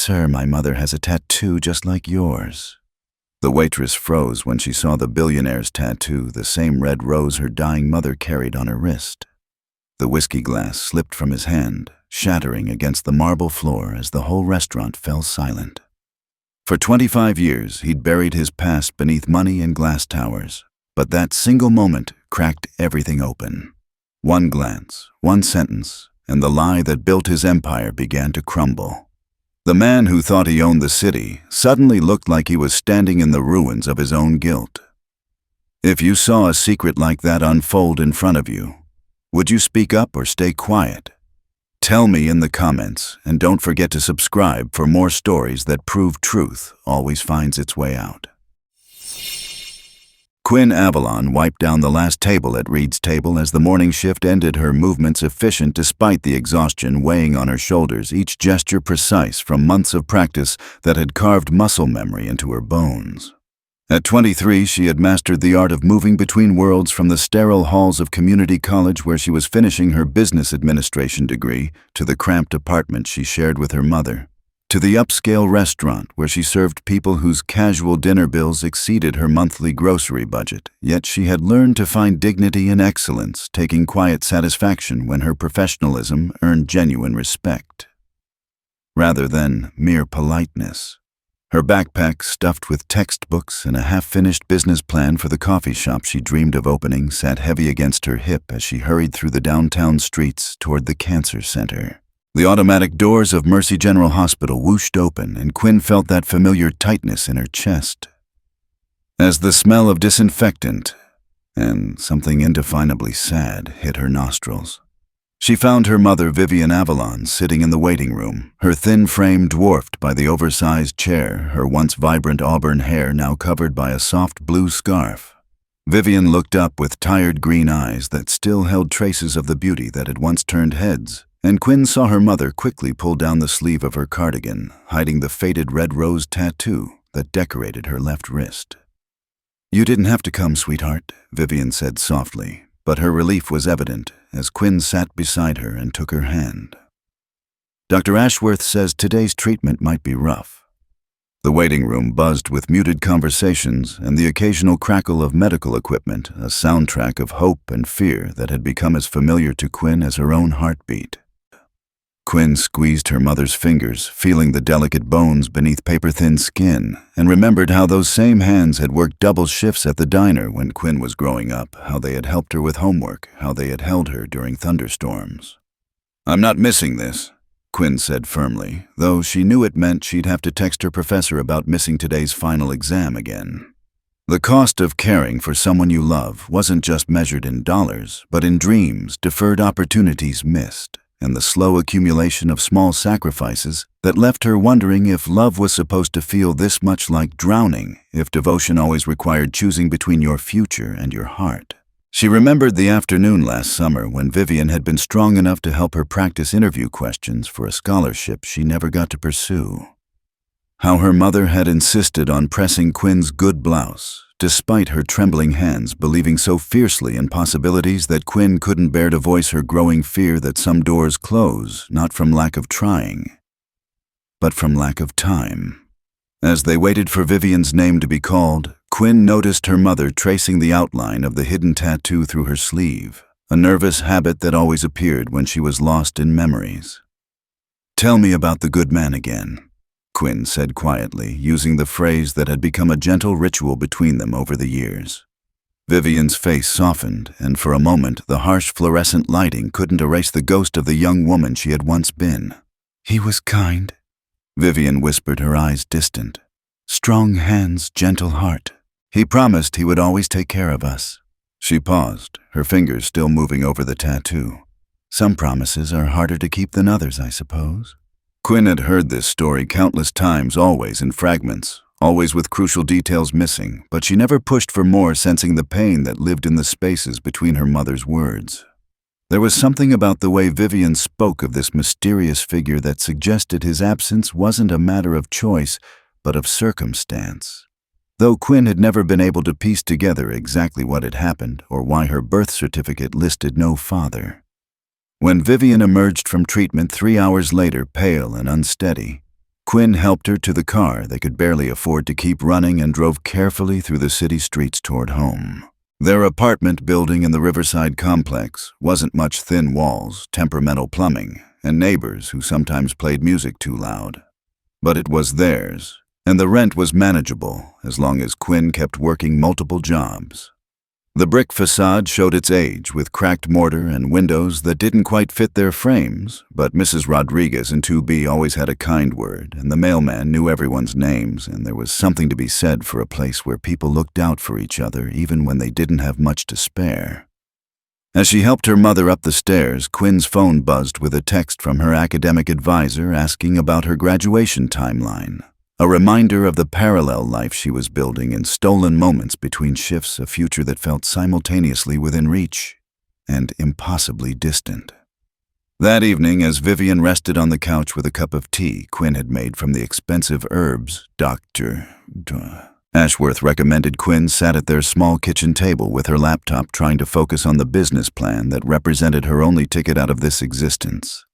Sir, my mother has a tattoo just like yours." The waitress froze when she saw the billionaire's tattoo, the same red rose her dying mother carried on her wrist. The whiskey glass slipped from his hand, shattering against the marble floor as the whole restaurant fell silent. For 25 years, he'd buried his past beneath money and glass towers, but that single moment cracked everything open. One glance, one sentence, and the lie that built his empire began to crumble. The man who thought he owned the city suddenly looked like he was standing in the ruins of his own guilt. If you saw a secret like that unfold in front of you, would you speak up or stay quiet? Tell me in the comments, and don't forget to subscribe for more stories that prove truth always finds its way out. Quinn Avalon wiped down the last table at Reed's table as the morning shift ended, her movements efficient despite the exhaustion weighing on her shoulders, each gesture precise from months of practice that had carved muscle memory into her bones. At 23, she had mastered the art of moving between worlds, from the sterile halls of community college where she was finishing her business administration degree, to the cramped apartment she shared with her mother, to the upscale restaurant where she served people whose casual dinner bills exceeded her monthly grocery budget. Yet she had learned to find dignity in excellence, taking quiet satisfaction when her professionalism earned genuine respect, rather than mere politeness. Her backpack, stuffed with textbooks and a half-finished business plan for the coffee shop she dreamed of opening, sat heavy against her hip as she hurried through the downtown streets toward the cancer center. The automatic doors of Mercy General Hospital whooshed open, and Quinn felt that familiar tightness in her chest, as the smell of disinfectant and something indefinably sad hit her nostrils. She found her mother, Vivian Avalon, sitting in the waiting room, her thin frame dwarfed by the oversized chair, her once vibrant auburn hair now covered by a soft blue scarf. Vivian looked up with tired green eyes that still held traces of the beauty that had once turned heads, and Quinn saw her mother quickly pull down the sleeve of her cardigan, hiding the faded red rose tattoo that decorated her left wrist. "You didn't have to come, sweetheart," Vivian said softly, but her relief was evident as Quinn sat beside her and took her hand. "Dr. Ashworth says today's treatment might be rough." The waiting room buzzed with muted conversations and the occasional crackle of medical equipment, a soundtrack of hope and fear that had become as familiar to Quinn as her own heartbeat. Quinn squeezed her mother's fingers, feeling the delicate bones beneath paper-thin skin, and remembered how those same hands had worked double shifts at the diner when Quinn was growing up, how they had helped her with homework, how they had held her during thunderstorms. "I'm not missing this," Quinn said firmly, though she knew it meant she'd have to text her professor about missing today's final exam again. The cost of caring for someone you love wasn't just measured in dollars, but in dreams, deferred opportunities missed, and the slow accumulation of small sacrifices that left her wondering if love was supposed to feel this much like drowning, if devotion always required choosing between your future and your heart. She remembered the afternoon last summer when Vivian had been strong enough to help her practice interview questions for a scholarship she never got to pursue. How her mother had insisted on pressing Quinn's good blouse, despite her trembling hands believing so fiercely in possibilities that Quinn couldn't bear to voice her growing fear that some doors close, not from lack of trying, but from lack of time. As they waited for Vivian's name to be called, Quinn noticed her mother tracing the outline of the hidden tattoo through her sleeve, a nervous habit that always appeared when she was lost in memories. "Tell me about the good man again," Quinn said quietly, using the phrase that had become a gentle ritual between them over the years. Vivian's face softened, and for a moment the harsh fluorescent lighting couldn't erase the ghost of the young woman she had once been. "He was kind," Vivian whispered, her eyes distant. "Strong hands, gentle heart. He promised he would always take care of us." She paused, her fingers still moving over the tattoo. "Some promises are harder to keep than others, I suppose." Quinn had heard this story countless times, always in fragments, always with crucial details missing, but she never pushed for more, sensing the pain that lived in the spaces between her mother's words. There was something about the way Vivian spoke of this mysterious figure that suggested his absence wasn't a matter of choice, but of circumstance. Though Quinn had never been able to piece together exactly what had happened or why her birth certificate listed no father. When Vivian emerged from treatment 3 hours later, pale and unsteady, Quinn helped her to the car they could barely afford to keep running and drove carefully through the city streets toward home. Their apartment building in the Riverside complex wasn't much thin walls, temperamental plumbing, and neighbors who sometimes played music too loud. But it was theirs, and the rent was manageable as long as Quinn kept working multiple jobs. The brick facade showed its age with cracked mortar and windows that didn't quite fit their frames, but Mrs. Rodriguez in 2B always had a kind word, and the mailman knew everyone's names, and there was something to be said for a place where people looked out for each other even when they didn't have much to spare. As she helped her mother up the stairs, Quinn's phone buzzed with a text from her academic advisor asking about her graduation timeline. A reminder of the parallel life she was building in stolen moments between shifts, a future that felt simultaneously within reach and impossibly distant. That evening, as Vivian rested on the couch with a cup of tea Quinn had made from the expensive herbs Dr. Ashworth recommended, Quinn sat at their small kitchen table with her laptop trying to focus on the business plan that represented her only ticket out of this existence.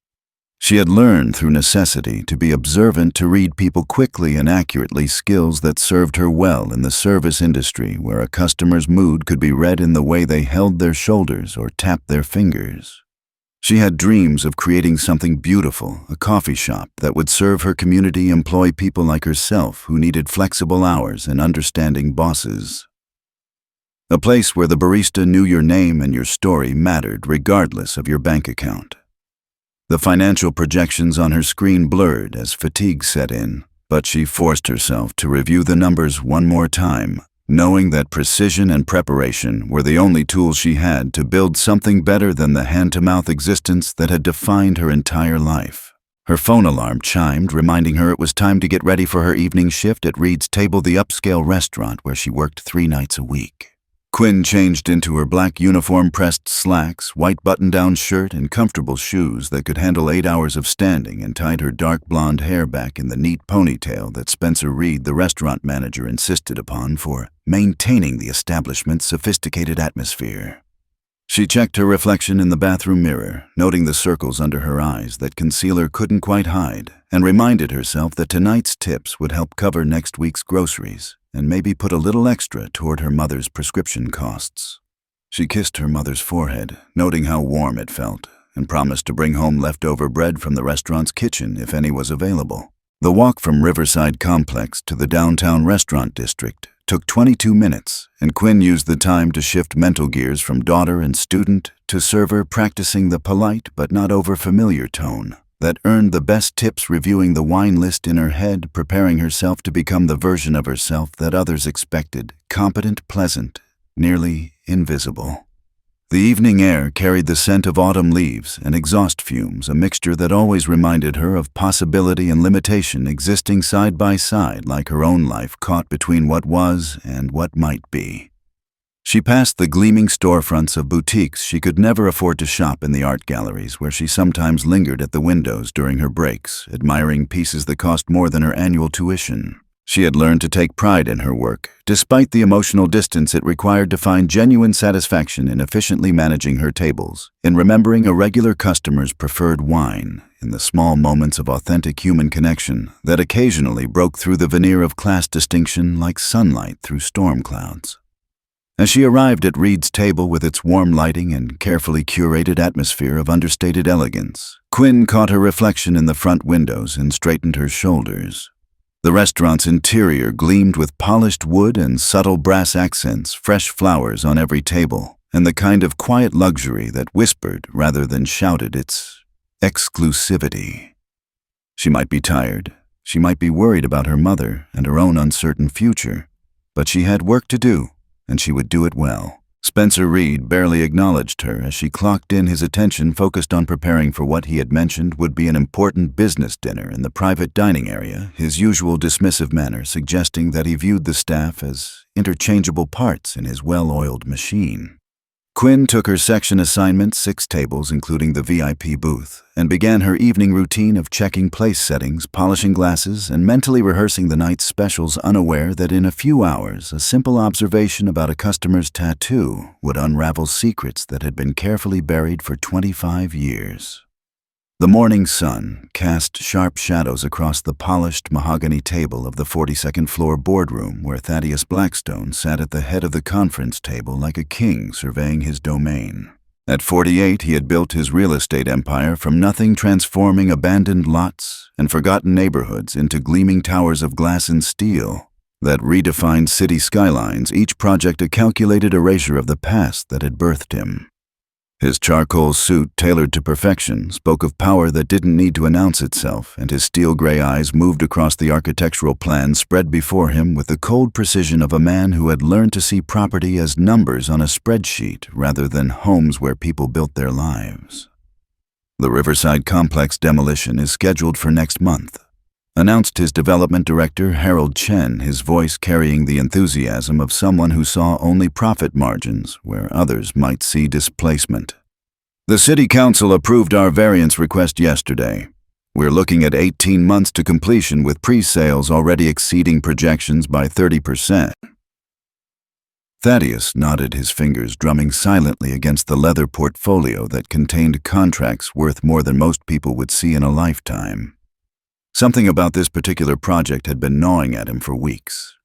She had learned through necessity to be observant, to read people quickly and accurately, skills that served her well in the service industry where a customer's mood could be read in the way they held their shoulders or tapped their fingers. She had dreams of creating something beautiful, a coffee shop that would serve her community, employ people like herself who needed flexible hours and understanding bosses. A place where the barista knew your name and your story mattered regardless of your bank account. The financial projections on her screen blurred as fatigue set in, but she forced herself to review the numbers one more time, knowing that precision and preparation were the only tools she had to build something better than the hand-to-mouth existence that had defined her entire life. Her phone alarm chimed, reminding her it was time to get ready for her evening shift at Reed's Table, the upscale restaurant where she worked 3 nights a week. Quinn changed into her black uniform-pressed slacks, white button-down shirt, and comfortable shoes that could handle 8 hours of standing, and tied her dark blonde hair back in the neat ponytail that Spencer Reed, the restaurant manager, insisted upon for maintaining the establishment's sophisticated atmosphere. She checked her reflection in the bathroom mirror, noting the circles under her eyes that concealer couldn't quite hide, and reminded herself that tonight's tips would help cover next week's groceries and maybe put a little extra toward her mother's prescription costs. She kissed her mother's forehead, noting how warm it felt, and promised to bring home leftover bread from the restaurant's kitchen if any was available. The walk from Riverside Complex to the downtown restaurant district took 22 minutes, and Quinn used the time to shift mental gears from daughter and student to server, practicing the polite but not over-familiar tone that earned the best tips, reviewing the wine list in her head, preparing herself to become the version of herself that others expected, competent, pleasant, nearly invisible. The evening air carried the scent of autumn leaves and exhaust fumes, a mixture that always reminded her of possibility and limitation existing side by side, like her own life caught between what was and what might be. She passed the gleaming storefronts of boutiques she could never afford to shop, in the art galleries where she sometimes lingered at the windows during her breaks, admiring pieces that cost more than her annual tuition. She had learned to take pride in her work, despite the emotional distance it required to find genuine satisfaction in efficiently managing her tables, in remembering a regular customer's preferred wine, in the small moments of authentic human connection that occasionally broke through the veneer of class distinction like sunlight through storm clouds. As she arrived at Reed's Table with its warm lighting and carefully curated atmosphere of understated elegance, Quinn caught her reflection in the front windows and straightened her shoulders. The restaurant's interior gleamed with polished wood and subtle brass accents, fresh flowers on every table, and the kind of quiet luxury that whispered rather than shouted its exclusivity. She might be tired, she might be worried about her mother and her own uncertain future, but she had work to do, and she would do it well. Spencer Reed barely acknowledged her as she clocked in, his attention focused on preparing for what he had mentioned would be an important business dinner in the private dining area, his usual dismissive manner suggesting that he viewed the staff as interchangeable parts in his well-oiled machine. Quinn took her section assignment, 6 tables including the VIP booth, and began her evening routine of checking place settings, polishing glasses, and mentally rehearsing the night's specials, unaware that in a few hours a simple observation about a customer's tattoo would unravel secrets that had been carefully buried for 25 years. The morning sun cast sharp shadows across the polished mahogany table of the 42nd floor boardroom where Thaddeus Blackstone sat at the head of the conference table like a king surveying his domain. At 48, he had built his real estate empire from nothing, transforming abandoned lots and forgotten neighborhoods into gleaming towers of glass and steel that redefined city skylines, each project a calculated erasure of the past that had birthed him. His charcoal suit, tailored to perfection, spoke of power that didn't need to announce itself, and his steel-gray eyes moved across the architectural plans spread before him with the cold precision of a man who had learned to see property as numbers on a spreadsheet rather than homes where people built their lives. The Riverside Complex demolition is scheduled for next month, announced his development director, Harold Chen, his voice carrying the enthusiasm of someone who saw only profit margins where others might see displacement. The City Council approved our variance request yesterday. We're looking at 18 months to completion with pre-sales already exceeding projections by 30%. Thaddeus nodded, his fingers drumming silently against the leather portfolio that contained contracts worth more than most people would see in a lifetime. Something about this particular project had been gnawing at him for weeks.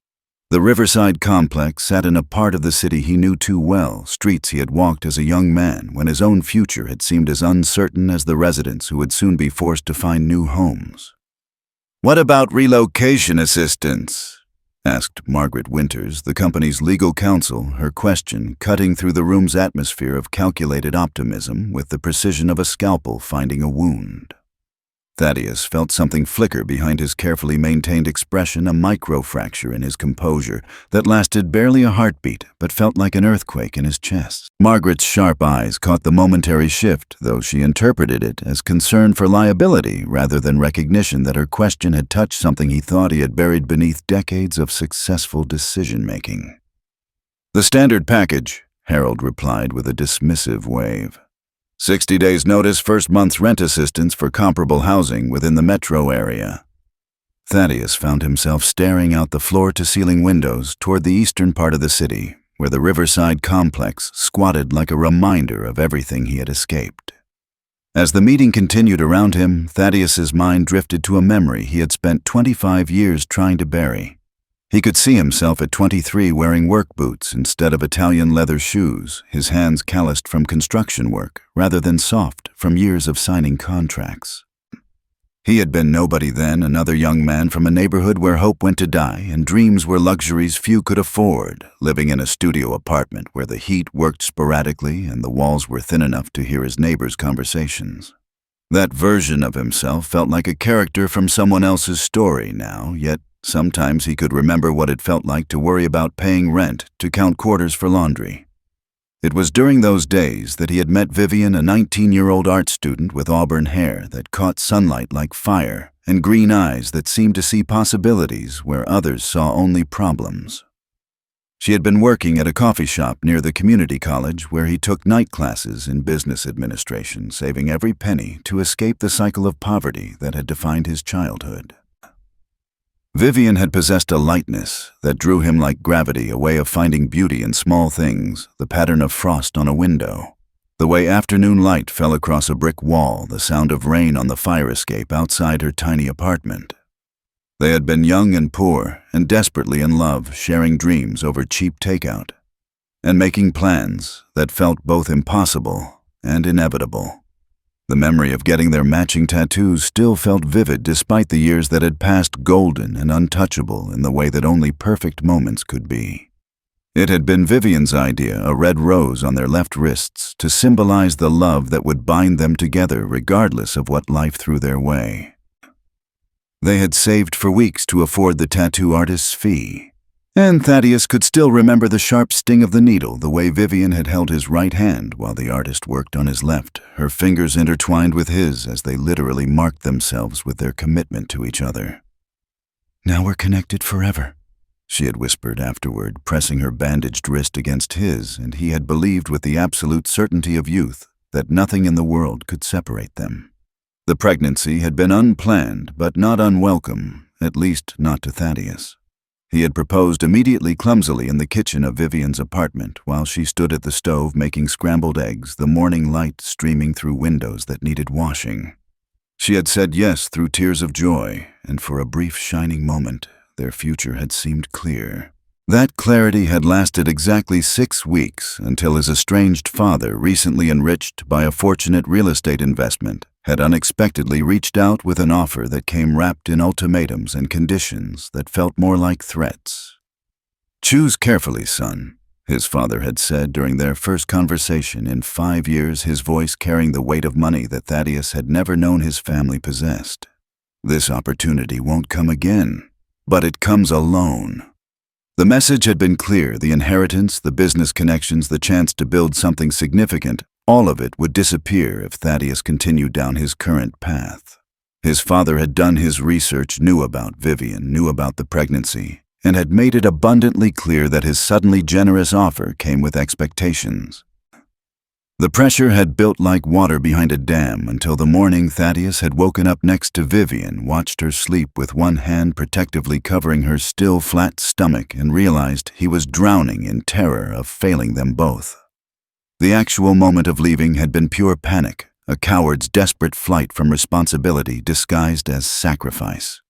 The Riverside Complex sat in a part of the city he knew too well, streets he had walked as a young man when his own future had seemed as uncertain as the residents who would soon be forced to find new homes. "What about relocation assistance?" asked Margaret Winters, the company's legal counsel, her question cutting through the room's atmosphere of calculated optimism with the precision of a scalpel finding a wound. Thaddeus felt something flicker behind his carefully maintained expression, a microfracture in his composure that lasted barely a heartbeat but felt like an earthquake in his chest. Margaret's sharp eyes caught the momentary shift, though she interpreted it as concern for liability rather than recognition that her question had touched something he thought he had buried beneath decades of successful decision-making. "The standard package," Harold replied with a dismissive wave. 60 days notice, first month's rent assistance for comparable housing within the metro area. Thaddeus found himself staring out the floor-to-ceiling windows toward the eastern part of the city, where the Riverside Complex squatted like a reminder of everything he had escaped. As the meeting continued around him, Thaddeus's mind drifted to a memory he had spent 25 years trying to bury. He could see himself at 23 wearing work boots instead of Italian leather shoes, his hands calloused from construction work rather than soft from years of signing contracts. He had been nobody then, another young man from a neighborhood where hope went to die and dreams were luxuries few could afford, living in a studio apartment where the heat worked sporadically and the walls were thin enough to hear his neighbors' conversations. That version of himself felt like a character from someone else's story now, yet sometimes he could remember what it felt like to worry about paying rent, to count quarters for laundry. It was during those days that he had met Vivian, a 19-year-old art student with auburn hair that caught sunlight like fire and green eyes that seemed to see possibilities where others saw only problems. She had been working at a coffee shop near the community college where he took night classes in business administration, saving every penny to escape the cycle of poverty that had defined his childhood. Vivian had possessed a lightness that drew him like gravity, a way of finding beauty in small things, the pattern of frost on a window, the way afternoon light fell across a brick wall, the sound of rain on the fire escape outside her tiny apartment. They had been young and poor and desperately in love, sharing dreams over cheap takeout, and making plans that felt both impossible and inevitable. The memory of getting their matching tattoos still felt vivid despite the years that had passed, golden and untouchable in the way that only perfect moments could be. It had been Vivian's idea, a red rose on their left wrists, to symbolize the love that would bind them together regardless of what life threw their way. They had saved for weeks to afford the tattoo artist's fee. And Thaddeus could still remember the sharp sting of the needle, the way Vivian had held his right hand while the artist worked on his left, her fingers intertwined with his as they literally marked themselves with their commitment to each other. "Now we're connected forever," she had whispered afterward, pressing her bandaged wrist against his, and he had believed with the absolute certainty of youth that nothing in the world could separate them. The pregnancy had been unplanned but not unwelcome, at least not to Thaddeus. He had proposed immediately, clumsily in the kitchen of Vivian's apartment while she stood at the stove making scrambled eggs, the morning light streaming through windows that needed washing. She had said yes through tears of joy, and for a brief shining moment, their future had seemed clear. That clarity had lasted exactly 6 weeks until his estranged father, recently enriched by a fortunate real estate investment, had unexpectedly reached out with an offer that came wrapped in ultimatums and conditions that felt more like threats. "Choose carefully, son," his father had said during their first conversation in 5 years, his voice carrying the weight of money that Thaddeus had never known his family possessed. "This opportunity won't come again, but it comes alone." The message had been clear: the inheritance, the business connections, the chance to build something significant, all of it would disappear if Thaddeus continued down his current path. His father had done his research, knew about Vivian, knew about the pregnancy, and had made it abundantly clear that his suddenly generous offer came with expectations. The pressure had built like water behind a dam until the morning Thaddeus had woken up next to Vivian, watched her sleep with one hand protectively covering her still flat stomach, and realized he was drowning in terror of failing them both. The actual moment of leaving had been pure panic, a coward's desperate flight from responsibility disguised as sacrifice.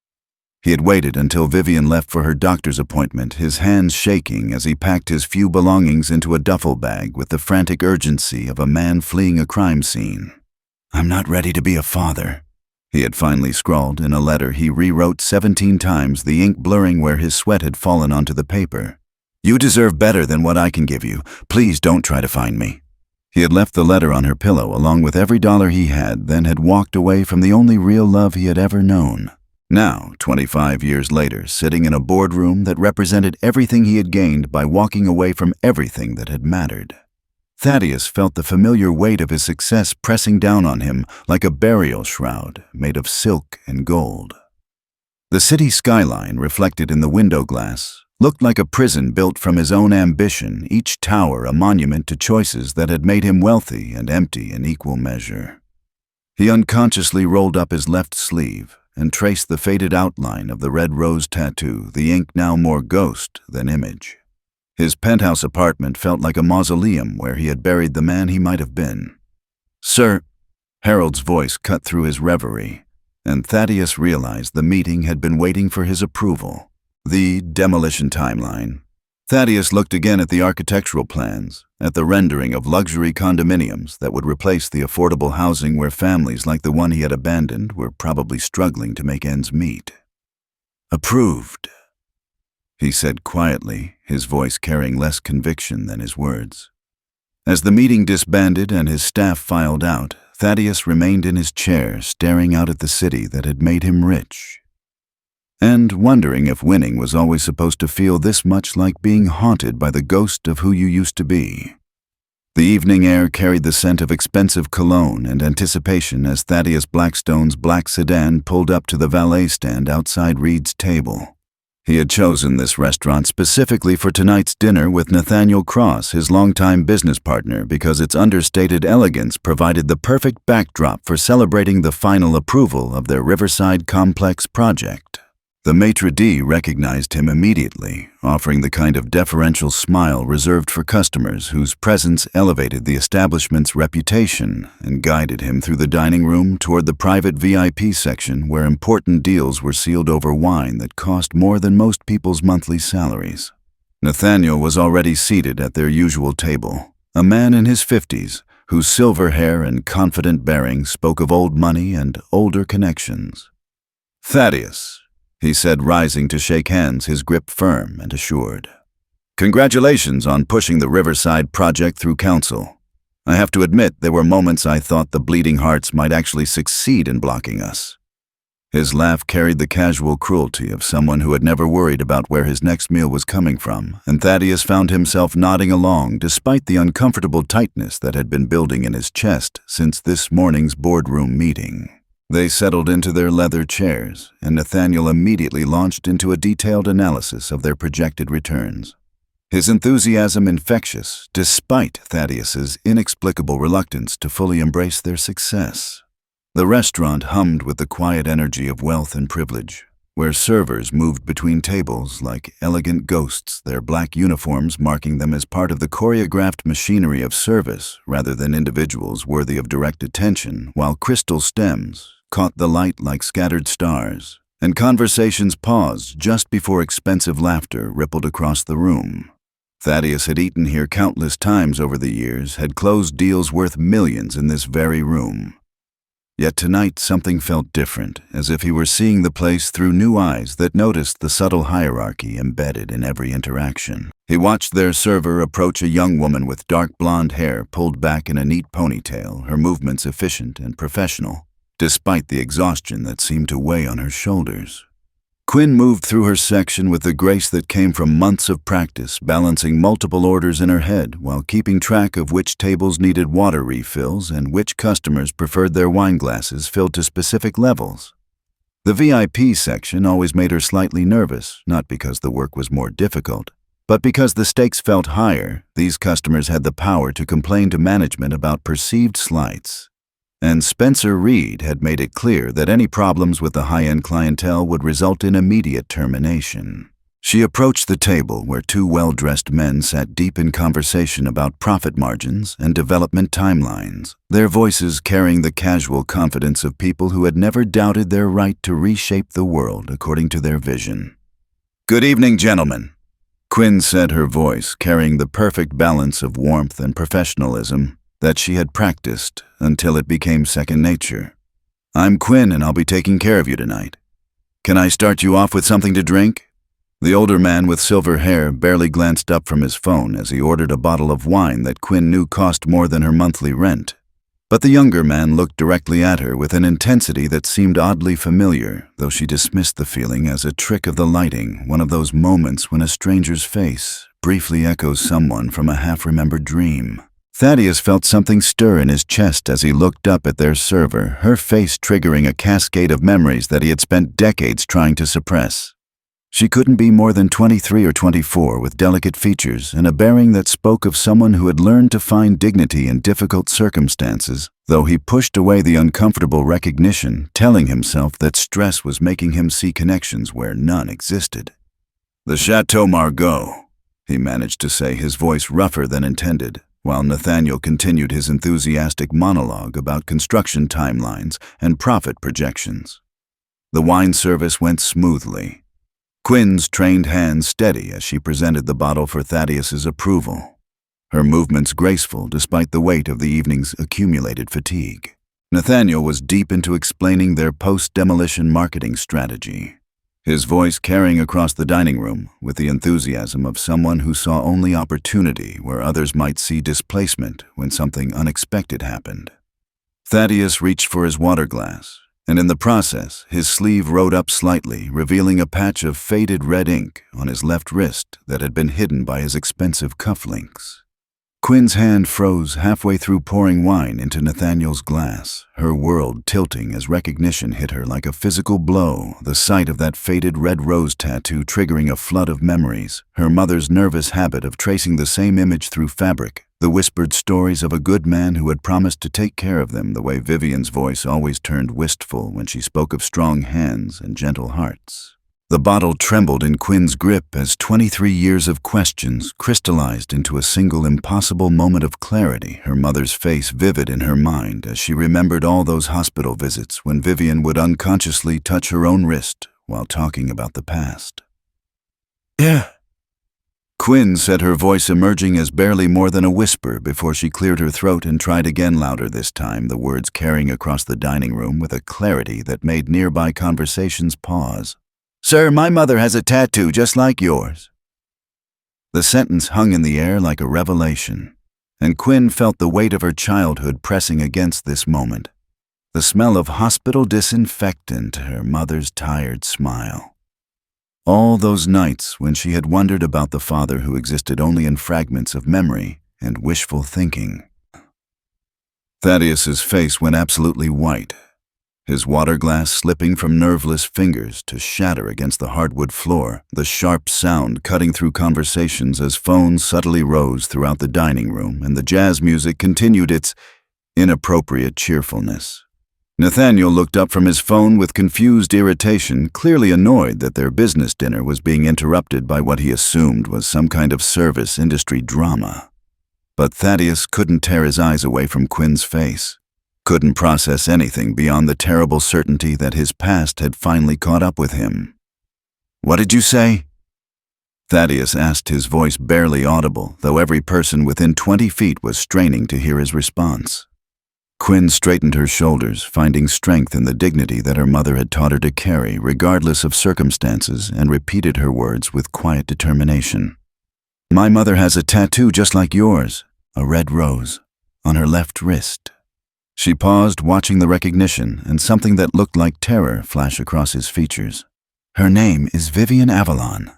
He had waited until Vivian left for her doctor's appointment, his hands shaking as he packed his few belongings into a duffel bag with the frantic urgency of a man fleeing a crime scene. "I'm not ready to be a father," he had finally scrawled in a letter he rewrote 17 times, the ink blurring where his sweat had fallen onto the paper. "You deserve better than what I can give you. Please don't try to find me." He had left the letter on her pillow along with every dollar he had, then had walked away from the only real love he had ever known. Now, 25 years later, sitting in a boardroom that represented everything he had gained by walking away from everything that had mattered, Thaddeus felt the familiar weight of his success pressing down on him like a burial shroud made of silk and gold. The city skyline, reflected in the window glass, looked like a prison built from his own ambition, each tower a monument to choices that had made him wealthy and empty in equal measure. He unconsciously rolled up his left sleeve and traced the faded outline of the red rose tattoo, the ink now more ghost than image. His penthouse apartment felt like a mausoleum where he had buried the man he might have been. "Sir," Harold's voice cut through his reverie, and Thaddeus realized the meeting had been waiting for his approval. The demolition timeline. Thaddeus looked again at the architectural plans, at the rendering of luxury condominiums that would replace the affordable housing where families like the one he had abandoned were probably struggling to make ends meet. "Approved," he said quietly, his voice carrying less conviction than his words. As the meeting disbanded and his staff filed out, Thaddeus remained in his chair, staring out at the city that had made him rich, and wondering if winning was always supposed to feel this much like being haunted by the ghost of who you used to be. The evening air carried the scent of expensive cologne and anticipation as Thaddeus Blackstone's black sedan pulled up to the valet stand outside Reed's table. He had chosen this restaurant specifically for tonight's dinner with Nathaniel Cross, his longtime business partner, because its understated elegance provided the perfect backdrop for celebrating the final approval of their Riverside Complex project. The maitre d' recognized him immediately, offering the kind of deferential smile reserved for customers whose presence elevated the establishment's reputation, and guided him through the dining room toward the private VIP section where important deals were sealed over wine that cost more than most people's monthly salaries. Nathaniel was already seated at their usual table, a man in his 50s, whose silver hair and confident bearing spoke of old money and older connections. "Thaddeus," he said, rising to shake hands, his grip firm and assured. "Congratulations on pushing the Riverside project through council. I have to admit there were moments I thought the Bleeding Hearts might actually succeed in blocking us." His laugh carried the casual cruelty of someone who had never worried about where his next meal was coming from, and Thaddeus found himself nodding along despite the uncomfortable tightness that had been building in his chest since this morning's boardroom meeting. They settled into their leather chairs, and Nathaniel immediately launched into a detailed analysis of their projected returns. His enthusiasm infectious, despite Thaddeus's inexplicable reluctance to fully embrace their success. The restaurant hummed with the quiet energy of wealth and privilege, where servers moved between tables like elegant ghosts, their black uniforms marking them as part of the choreographed machinery of service rather than individuals worthy of direct attention, while crystal stems, caught the light like scattered stars, and conversations paused just before expensive laughter rippled across the room. Thaddeus had eaten here countless times over the years, had closed deals worth millions in this very room. Yet tonight something felt different, as if he were seeing the place through new eyes that noticed the subtle hierarchy embedded in every interaction. He watched their server approach a young woman with dark blonde hair pulled back in a neat ponytail, her movements efficient and professional, despite the exhaustion that seemed to weigh on her shoulders. Quinn moved through her section with the grace that came from months of practice, balancing multiple orders in her head while keeping track of which tables needed water refills and which customers preferred their wine glasses filled to specific levels. The VIP section always made her slightly nervous, not because the work was more difficult, but because the stakes felt higher. These customers had the power to complain to management about perceived slights. And Spencer Reed had made it clear that any problems with the high-end clientele would result in immediate termination. She approached the table where two well-dressed men sat deep in conversation about profit margins and development timelines, their voices carrying the casual confidence of people who had never doubted their right to reshape the world according to their vision. "Good evening, gentlemen," Quinn said, her voice carrying the perfect balance of warmth and professionalism that she had practiced until it became second nature. "I'm Quinn, and I'll be taking care of you tonight. Can I start you off with something to drink?" The older man with silver hair barely glanced up from his phone as he ordered a bottle of wine that Quinn knew cost more than her monthly rent. But the younger man looked directly at her with an intensity that seemed oddly familiar, though she dismissed the feeling as a trick of the lighting, one of those moments when a stranger's face briefly echoes someone from a half-remembered dream. Thaddeus felt something stir in his chest as he looked up at their server, her face triggering a cascade of memories that he had spent decades trying to suppress. She couldn't be more than 23 or 24, with delicate features and a bearing that spoke of someone who had learned to find dignity in difficult circumstances, though he pushed away the uncomfortable recognition, telling himself that stress was making him see connections where none existed. "The Chateau Margaux," he managed to say, his voice rougher than intended, while Nathaniel continued his enthusiastic monologue about construction timelines and profit projections. The wine service went smoothly, Quinn's trained hands steady as she presented the bottle for Thaddeus's approval, her movements graceful despite the weight of the evening's accumulated fatigue. Nathaniel was deep into explaining their post-demolition marketing strategy, his voice carrying across the dining room with the enthusiasm of someone who saw only opportunity where others might see displacement when something unexpected happened. Thaddeus reached for his water glass, and in the process, his sleeve rode up slightly, revealing a patch of faded red ink on his left wrist that had been hidden by his expensive cufflinks. Quinn's hand froze halfway through pouring wine into Nathaniel's glass, her world tilting as recognition hit her like a physical blow, the sight of that faded red rose tattoo triggering a flood of memories, her mother's nervous habit of tracing the same image through fabric, the whispered stories of a good man who had promised to take care of them, the way Vivian's voice always turned wistful when she spoke of strong hands and gentle hearts. The bottle trembled in Quinn's grip as 23 years of questions crystallized into a single impossible moment of clarity, her mother's face vivid in her mind as she remembered all those hospital visits when Vivian would unconsciously touch her own wrist while talking about the past. "Yeah," Quinn said, her voice emerging as barely more than a whisper before she cleared her throat and tried again, louder this time, the words carrying across the dining room with a clarity that made nearby conversations pause. "Sir, my mother has a tattoo just like yours." The sentence hung in the air like a revelation, and Quinn felt the weight of her childhood pressing against this moment, the smell of hospital disinfectant, her mother's tired smile. All those nights when she had wondered about the father who existed only in fragments of memory and wishful thinking. Thaddeus's face went absolutely white, his water glass slipping from nerveless fingers to shatter against the hardwood floor, the sharp sound cutting through conversations as phones subtly rose throughout the dining room and the jazz music continued its inappropriate cheerfulness. Nathaniel looked up from his phone with confused irritation, clearly annoyed that their business dinner was being interrupted by what he assumed was some kind of service industry drama. But Thaddeus couldn't tear his eyes away from Quinn's face. couldn't process anything beyond the terrible certainty that his past had finally caught up with him. "What did you say?" Thaddeus asked, his voice barely audible, though every person within 20 feet was straining to hear his response. Quinn straightened her shoulders, finding strength in the dignity that her mother had taught her to carry, regardless of circumstances, and repeated her words with quiet determination. "My mother has a tattoo just like yours, a red rose, on her left wrist." She paused, watching the recognition, and something that looked like terror flash across his features. "Her name is Vivian Avalon."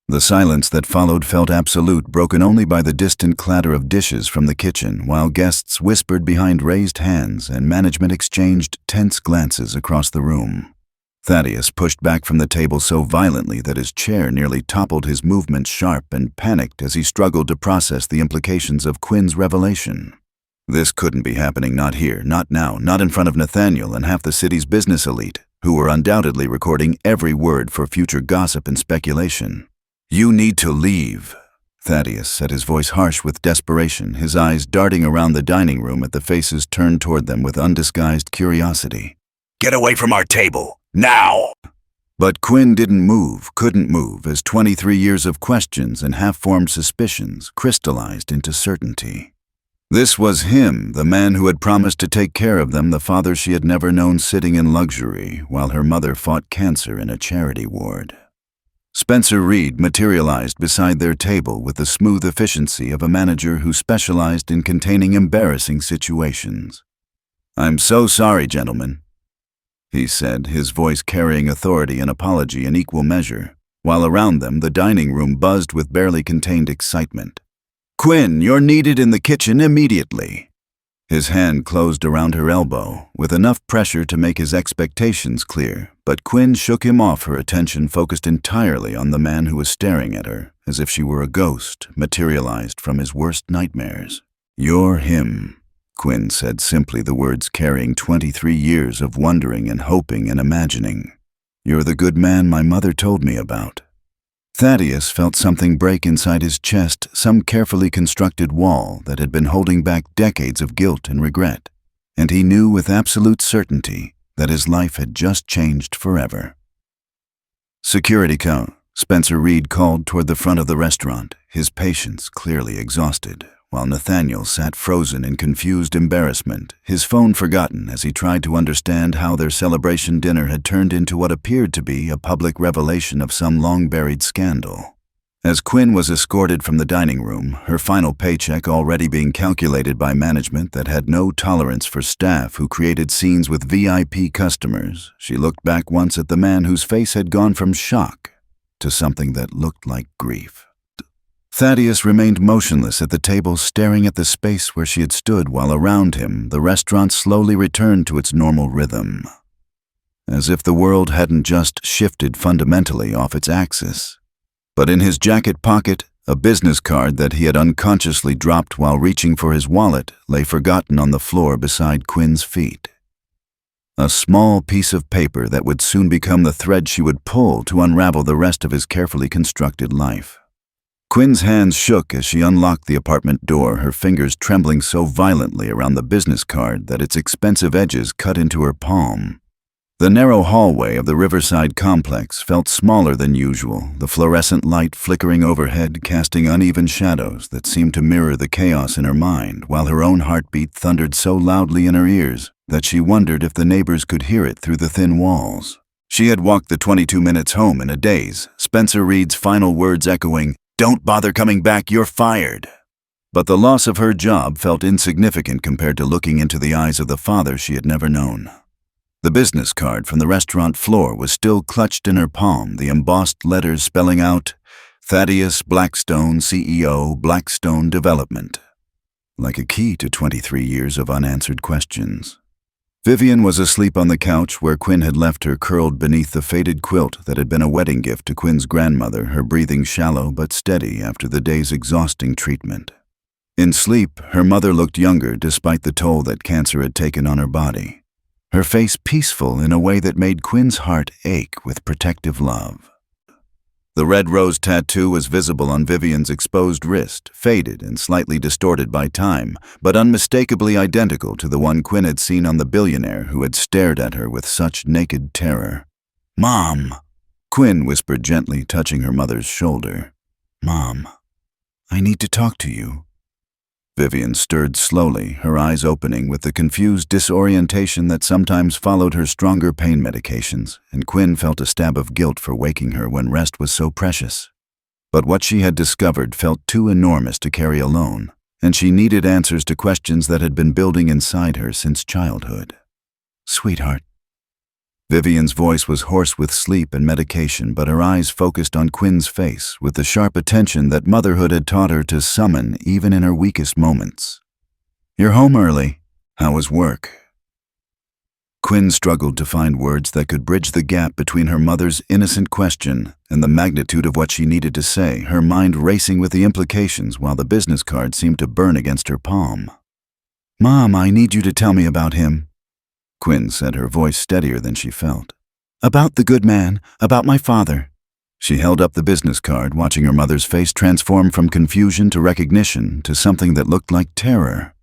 The silence that followed felt absolute, broken only by the distant clatter of dishes from the kitchen, while guests whispered behind raised hands and management exchanged tense glances across the room. Thaddeus pushed back from the table so violently that his chair nearly toppled, his movements sharp and panicked as he struggled to process the implications of Quinn's revelation. This couldn't be happening, not here, not now, not in front of Nathaniel and half the city's business elite, who were undoubtedly recording every word for future gossip and speculation. "You need to leave," Thaddeus said, his voice harsh with desperation, his eyes darting around the dining room at the faces turned toward them with undisguised curiosity. "Get away from our table, now!" But Quinn didn't move, couldn't move, as 23 years of questions and half-formed suspicions crystallized into certainty. This was him, the man who had promised to take care of them, the father she had never known sitting in luxury while her mother fought cancer in a charity ward. Spencer Reed materialized beside their table with the smooth efficiency of a manager who specialized in containing embarrassing situations. "I'm so sorry, gentlemen," he said, his voice carrying authority and apology in equal measure, while around them the dining room buzzed with barely contained excitement. "Quinn, you're needed in the kitchen immediately." His hand closed around her elbow, with enough pressure to make his expectations clear, but Quinn shook him off, her attention focused entirely on the man who was staring at her, as if she were a ghost, materialized from his worst nightmares. "You're him," Quinn said simply, the words carrying 23 years of wondering and hoping and imagining. "You're the good man my mother told me about." Thaddeus felt something break inside his chest, some carefully constructed wall that had been holding back decades of guilt and regret, and he knew with absolute certainty that his life had just changed forever. "Security count," Spencer Reed called toward the front of the restaurant, his patience clearly exhausted, while Nathaniel sat frozen in confused embarrassment, his phone forgotten as he tried to understand how their celebration dinner had turned into what appeared to be a public revelation of some long-buried scandal. As Quinn was escorted from the dining room, her final paycheck already being calculated by management that had no tolerance for staff who created scenes with VIP customers, she looked back once at the man whose face had gone from shock to something that looked like grief. Thaddeus remained motionless at the table, staring at the space where she had stood, while around him the restaurant slowly returned to its normal rhythm. As if the world hadn't just shifted fundamentally off its axis. But in his jacket pocket, a business card that he had unconsciously dropped while reaching for his wallet lay forgotten on the floor beside Quinn's feet. A small piece of paper that would soon become the thread she would pull to unravel the rest of his carefully constructed life. Quinn's hands shook as she unlocked the apartment door, her fingers trembling so violently around the business card that its expensive edges cut into her palm. The narrow hallway of the Riverside complex felt smaller than usual, the fluorescent light flickering overhead casting uneven shadows that seemed to mirror the chaos in her mind, while her own heartbeat thundered so loudly in her ears that she wondered if the neighbors could hear it through the thin walls. She had walked the 22 minutes home in a daze, Spencer Reed's final words echoing, "Don't bother coming back, you're fired." But the loss of her job felt insignificant compared to looking into the eyes of the father she had never known. The business card from the restaurant floor was still clutched in her palm, the embossed letters spelling out, "Thaddeus Blackstone, CEO, Blackstone Development," like a key to 23 years of unanswered questions. Vivian was asleep on the couch where Quinn had left her, curled beneath the faded quilt that had been a wedding gift to Quinn's grandmother, her breathing shallow but steady after the day's exhausting treatment. In sleep, her mother looked younger despite the toll that cancer had taken on her body, her face peaceful in a way that made Quinn's heart ache with protective love. The red rose tattoo was visible on Vivian's exposed wrist, faded and slightly distorted by time, but unmistakably identical to the one Quinn had seen on the billionaire who had stared at her with such naked terror. "Mom," Quinn whispered gently, touching her mother's shoulder. "Mom, I need to talk to you." Vivian stirred slowly, her eyes opening with the confused disorientation that sometimes followed her stronger pain medications, and Quinn felt a stab of guilt for waking her when rest was so precious. But what she had discovered felt too enormous to carry alone, and she needed answers to questions that had been building inside her since childhood. "Sweetheart." Vivian's voice was hoarse with sleep and medication, but her eyes focused on Quinn's face with the sharp attention that motherhood had taught her to summon even in her weakest moments. "You're home early. How was work?" Quinn struggled to find words that could bridge the gap between her mother's innocent question and the magnitude of what she needed to say, her mind racing with the implications while the business card seemed to burn against her palm. "Mom, I need you to tell me about him," Quinn said, her voice steadier than she felt. "About the good man, about my father." She held up the business card, watching her mother's face transform from confusion to recognition to something that looked like terror.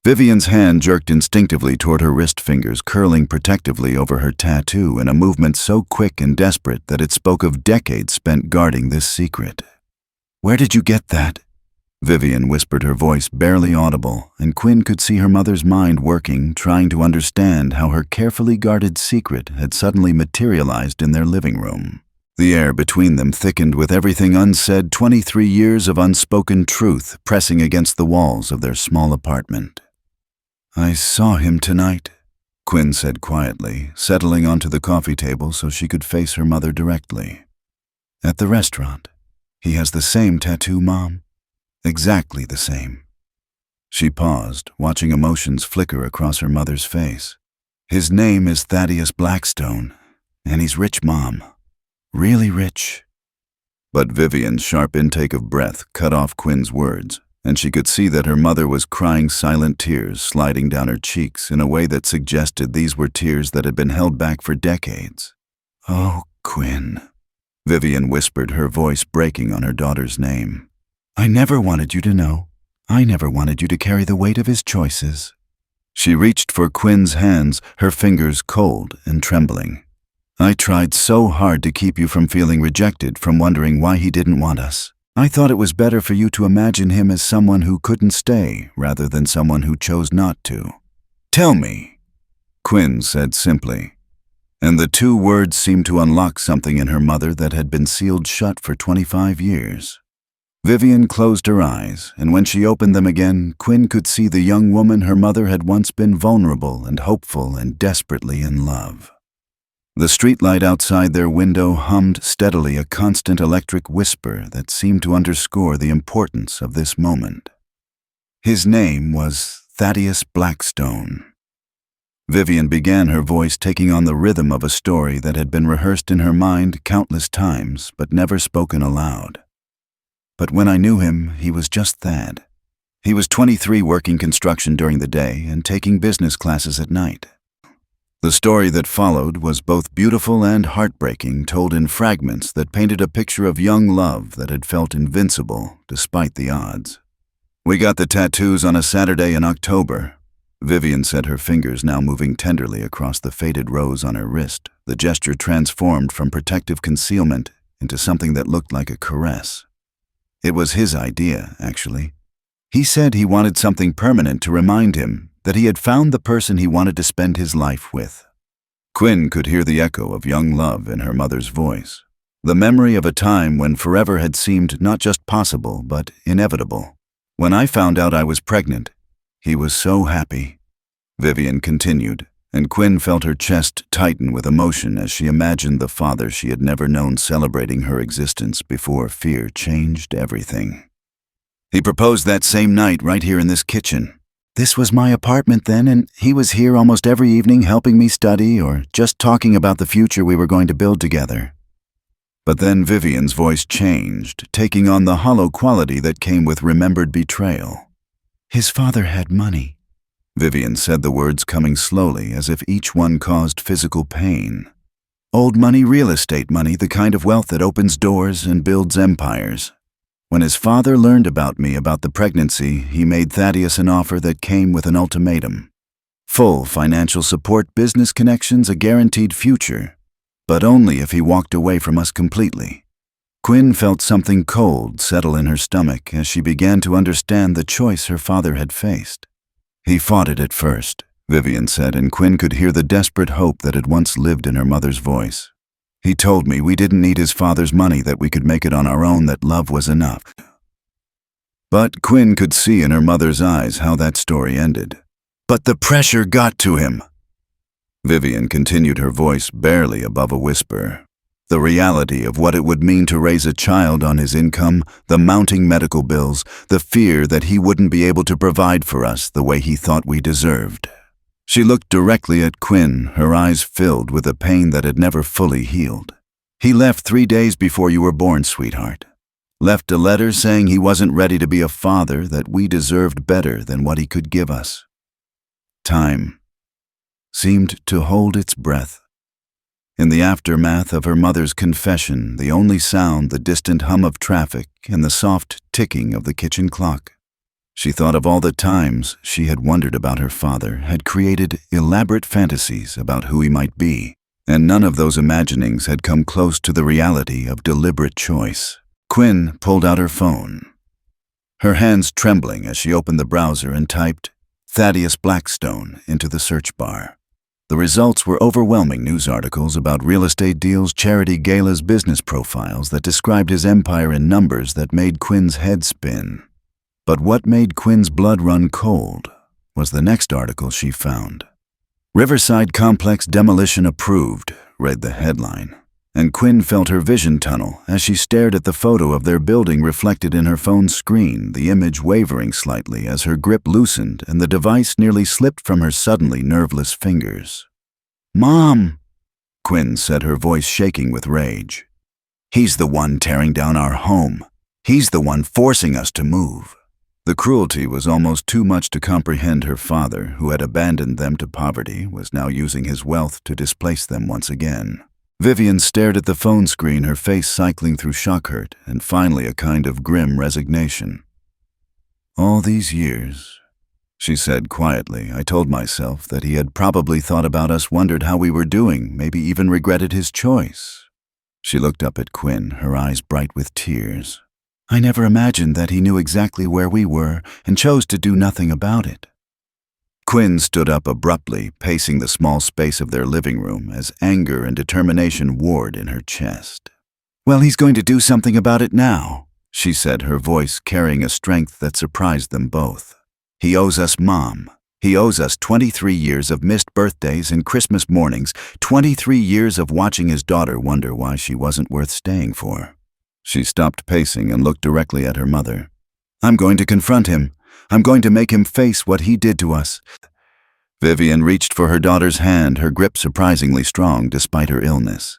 Vivian's hand jerked instinctively toward her wrist fingers, curling protectively over her tattoo in a movement so quick and desperate that it spoke of decades spent guarding this secret. "Where did you get that?" Vivian whispered, her voice barely audible, and Quinn could see her mother's mind working, trying to understand how her carefully guarded secret had suddenly materialized in their living room. The air between them thickened with everything unsaid, 23 years of unspoken truth pressing against the walls of their small apartment. "I saw him tonight," Quinn said quietly, settling onto the coffee table so she could face her mother directly. "At the restaurant. He has the same tattoo, Mom. Exactly the same." She paused, watching emotions flicker across her mother's face. "His name is Thaddeus Blackstone, and he's rich, Mom. Really rich." But Vivian's sharp intake of breath cut off Quinn's words, and she could see that her mother was crying silent tears sliding down her cheeks in a way that suggested these were tears that had been held back for decades. "Oh, Quinn," Vivian whispered, her voice breaking on her daughter's name. "I never wanted you to know. I never wanted you to carry the weight of his choices." She reached for Quinn's hands, her fingers cold and trembling. "I tried so hard to keep you from feeling rejected, from wondering why he didn't want us. I thought it was better for you to imagine him as someone who couldn't stay rather than someone who chose not to." "Tell me," Quinn said simply, and the two words seemed to unlock something in her mother that had been sealed shut for 25 years. Vivian closed her eyes, and when she opened them again, Quinn could see the young woman her mother had once been, vulnerable and hopeful and desperately in love. The streetlight outside their window hummed steadily, a constant electric whisper that seemed to underscore the importance of this moment. His name was Thaddeus Blackstone. Vivian began, her voice taking on the rhythm of a story that had been rehearsed in her mind countless times but never spoken aloud. "But when I knew him, he was just Thad. He was 23, working construction during the day and taking business classes at night." The story that followed was both beautiful and heartbreaking, told in fragments that painted a picture of young love that had felt invincible despite the odds. "We got the tattoos on a Saturday in October," Vivian said, her fingers now moving tenderly across the faded rose on her wrist, the gesture transformed from protective concealment into something that looked like a caress. It was his idea, actually. He said he wanted something permanent to remind him that he had found the person he wanted to spend his life with. Quinn could hear the echo of young love in her mother's voice, the memory of a time when forever had seemed not just possible, but inevitable. "When I found out I was pregnant, he was so happy," Vivian continued, and Quinn felt her chest tighten with emotion as she imagined the father she had never known celebrating her existence before fear changed everything. "He proposed that same night right here in this kitchen. This was my apartment then, and he was here almost every evening helping me study or just talking about the future we were going to build together." But then Vivian's voice changed, taking on the hollow quality that came with remembered betrayal. "His father had money." Vivian said, the words coming slowly as if each one caused physical pain. Old money, real estate money, the kind of wealth that opens doors and builds empires. When his father learned about the pregnancy, he made Thaddeus an offer that came with an ultimatum. Full financial support, business connections, a guaranteed future, but only if he walked away from us completely. Quinn felt something cold settle in her stomach as she began to understand the choice her father had faced. He fought it at first, Vivian said, and Quinn could hear the desperate hope that had once lived in her mother's voice. He told me we didn't need his father's money, that we could make it on our own, that love was enough. But Quinn could see in her mother's eyes how that story ended. But the pressure got to him. Vivian continued, her voice barely above a whisper. The reality of what it would mean to raise a child on his income, the mounting medical bills, the fear that he wouldn't be able to provide for us the way he thought we deserved. She looked directly at Quinn, her eyes filled with a pain that had never fully healed. He left 3 days before you were born, sweetheart. Left a letter saying he wasn't ready to be a father, that we deserved better than what he could give us. Time seemed to hold its breath. In the aftermath of her mother's confession, the only sound, the distant hum of traffic and the soft ticking of the kitchen clock. She thought of all the times she had wondered about her father, had created elaborate fantasies about who he might be, and none of those imaginings had come close to the reality of deliberate choice. Quinn pulled out her phone, her hands trembling as she opened the browser and typed Thaddeus Blackstone into the search bar. The results were overwhelming: news articles about real estate deals, charity galas, business profiles that described his empire in numbers that made Quinn's head spin. But what made Quinn's blood run cold was the next article she found. Riverside Complex Demolition Approved, read the headline, and Quinn felt her vision tunnel as she stared at the photo of their building reflected in her phone's screen, the image wavering slightly as her grip loosened and the device nearly slipped from her suddenly nerveless fingers. "Mom," Quinn said, her voice shaking with rage. "He's the one tearing down our home. He's the one forcing us to move." The cruelty was almost too much to comprehend. Her father, who had abandoned them to poverty, was now using his wealth to displace them once again. Vivian stared at the phone screen, her face cycling through shock, hurt, and finally a kind of grim resignation. "All these years," she said quietly, "I told myself that he had probably thought about us, wondered how we were doing, maybe even regretted his choice." She looked up at Quinn, her eyes bright with tears. "I never imagined that he knew exactly where we were and chose to do nothing about it." Quinn stood up abruptly, pacing the small space of their living room as anger and determination warred in her chest. "Well, he's going to do something about it now," she said, her voice carrying a strength that surprised them both. "He owes us, Mom. He owes us 23 years of missed birthdays and Christmas mornings, 23 years of watching his daughter wonder why she wasn't worth staying for." She stopped pacing and looked directly at her mother. "I'm going to confront him. I'm going to make him face what he did to us." Vivian reached for her daughter's hand, her grip surprisingly strong despite her illness.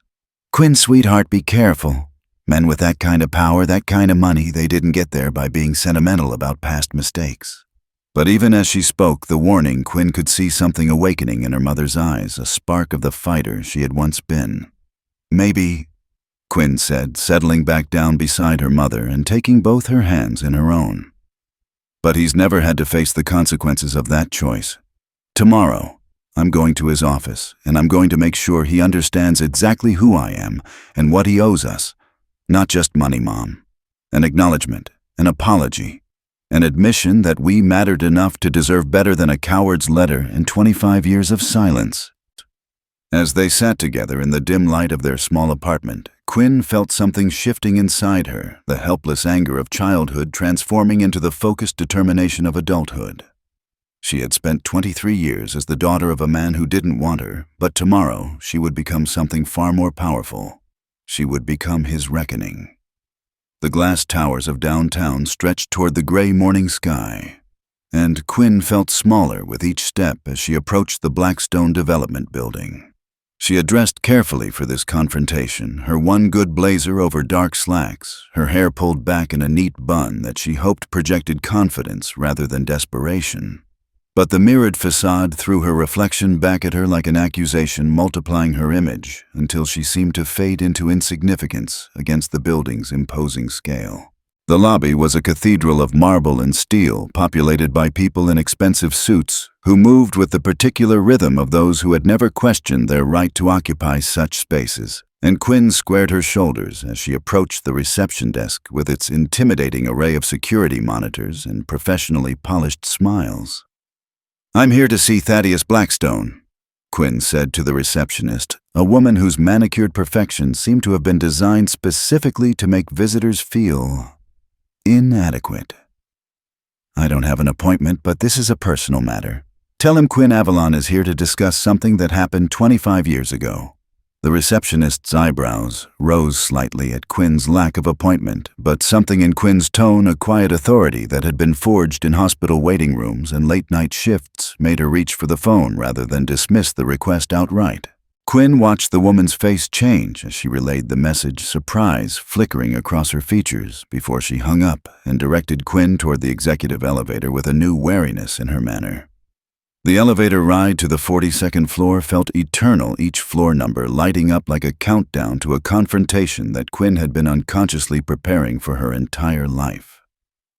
"Quinn, sweetheart, be careful. Men with that kind of power, that kind of money, they didn't get there by being sentimental about past mistakes." But even as she spoke the warning, Quinn could see something awakening in her mother's eyes, a spark of the fighter she had once been. "Maybe," Quinn said, settling back down beside her mother and taking both her hands in her own. "But he's never had to face the consequences of that choice. Tomorrow, I'm going to his office, and I'm going to make sure he understands exactly who I am and what he owes us. Not just money, Mom. An acknowledgement, an apology, an admission that we mattered enough to deserve better than a coward's letter and 25 years of silence." As they sat together in the dim light of their small apartment, Quinn felt something shifting inside her, the helpless anger of childhood transforming into the focused determination of adulthood. She had spent 23 years as the daughter of a man who didn't want her, but tomorrow she would become something far more powerful. She would become his reckoning. The glass towers of downtown stretched toward the gray morning sky, and Quinn felt smaller with each step as she approached the Blackstone development building. She had dressed carefully for this confrontation, her one good blazer over dark slacks, her hair pulled back in a neat bun that she hoped projected confidence rather than desperation. But the mirrored facade threw her reflection back at her like an accusation, multiplying her image until she seemed to fade into insignificance against the building's imposing scale. The lobby was a cathedral of marble and steel, populated by people in expensive suits who moved with the particular rhythm of those who had never questioned their right to occupy such spaces. And Quinn squared her shoulders as she approached the reception desk with its intimidating array of security monitors and professionally polished smiles. "I'm here to see Thaddeus Blackstone," Quinn said to the receptionist, a woman whose manicured perfection seemed to have been designed specifically to make visitors feel inadequate. "I don't have an appointment, but this is a personal matter. Tell him Quinn Avalon is here to discuss something that happened 25 years ago." The receptionist's eyebrows rose slightly at Quinn's lack of appointment, but something in Quinn's tone, a quiet authority that had been forged in hospital waiting rooms and late-night shifts, made her reach for the phone rather than dismiss the request outright. Quinn watched the woman's face change as she relayed the message, surprise flickering across her features before she hung up and directed Quinn toward the executive elevator with a new wariness in her manner. The elevator ride to the 42nd floor felt eternal, each floor number lighting up like a countdown to a confrontation that Quinn had been unconsciously preparing for her entire life.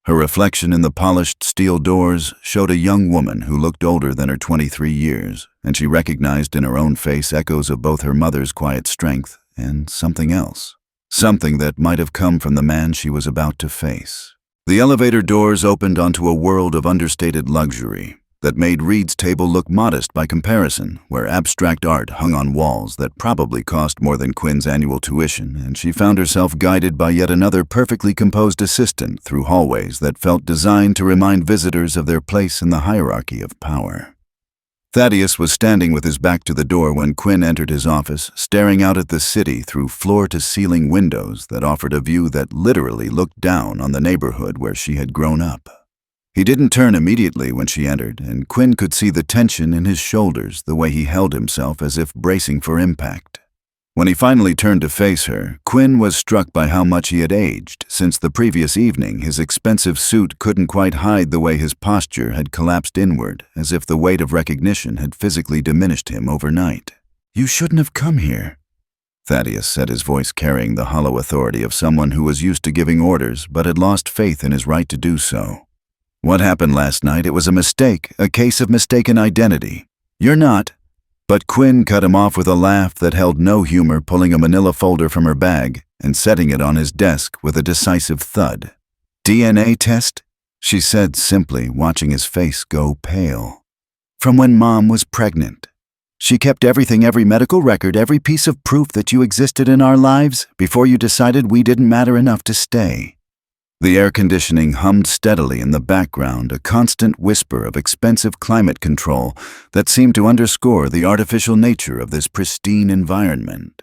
Her reflection in the polished steel doors showed a young woman who looked older than her 23 years, and she recognized in her own face echoes of both her mother's quiet strength and something else. Something that might have come from the man she was about to face. The elevator doors opened onto a world of understated luxury that made Reed's table look modest by comparison, where abstract art hung on walls that probably cost more than Quinn's annual tuition, and she found herself guided by yet another perfectly composed assistant through hallways that felt designed to remind visitors of their place in the hierarchy of power. Thaddeus was standing with his back to the door when Quinn entered his office, staring out at the city through floor-to-ceiling windows that offered a view that literally looked down on the neighborhood where she had grown up. He didn't turn immediately when she entered, and Quinn could see the tension in his shoulders, the way he held himself as if bracing for impact. When he finally turned to face her, Quinn was struck by how much he had aged. Since the previous evening, his expensive suit couldn't quite hide the way his posture had collapsed inward, as if the weight of recognition had physically diminished him overnight. "You shouldn't have come here," Thaddeus said, his voice carrying the hollow authority of someone who was used to giving orders but had lost faith in his right to do so. "What happened last night? It was a mistake, a case of mistaken identity. You're not." But Quinn cut him off with a laugh that held no humor, pulling a manila folder from her bag and setting it on his desk with a decisive thud. "DNA test?" she said simply, watching his face go pale. "From when Mom was pregnant. She kept everything, every medical record, every piece of proof that you existed in our lives before you decided we didn't matter enough to stay." The air conditioning hummed steadily in the background, a constant whisper of expensive climate control that seemed to underscore the artificial nature of this pristine environment.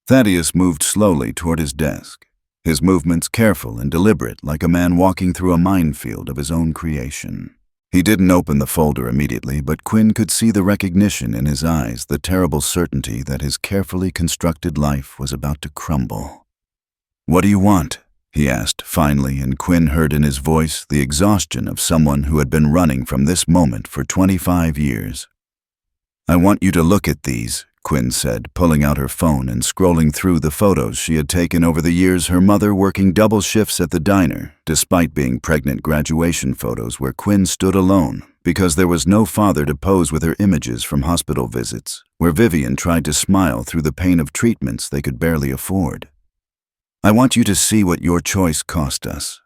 Thaddeus moved slowly toward his desk, his movements careful and deliberate, like a man walking through a minefield of his own creation. He didn't open the folder immediately, but Quinn could see the recognition in his eyes, the terrible certainty that his carefully constructed life was about to crumble. "What do you want?" he asked finally, and Quinn heard in his voice the exhaustion of someone who had been running from this moment for 25 years. "I want you to look at these," Quinn said, pulling out her phone and scrolling through the photos she had taken over the years, her mother working double shifts at the diner, despite being pregnant, graduation photos where Quinn stood alone, because there was no father to pose with her, images from hospital visits, where Vivian tried to smile through the pain of treatments they could barely afford. "I want you to see what your choice cost us.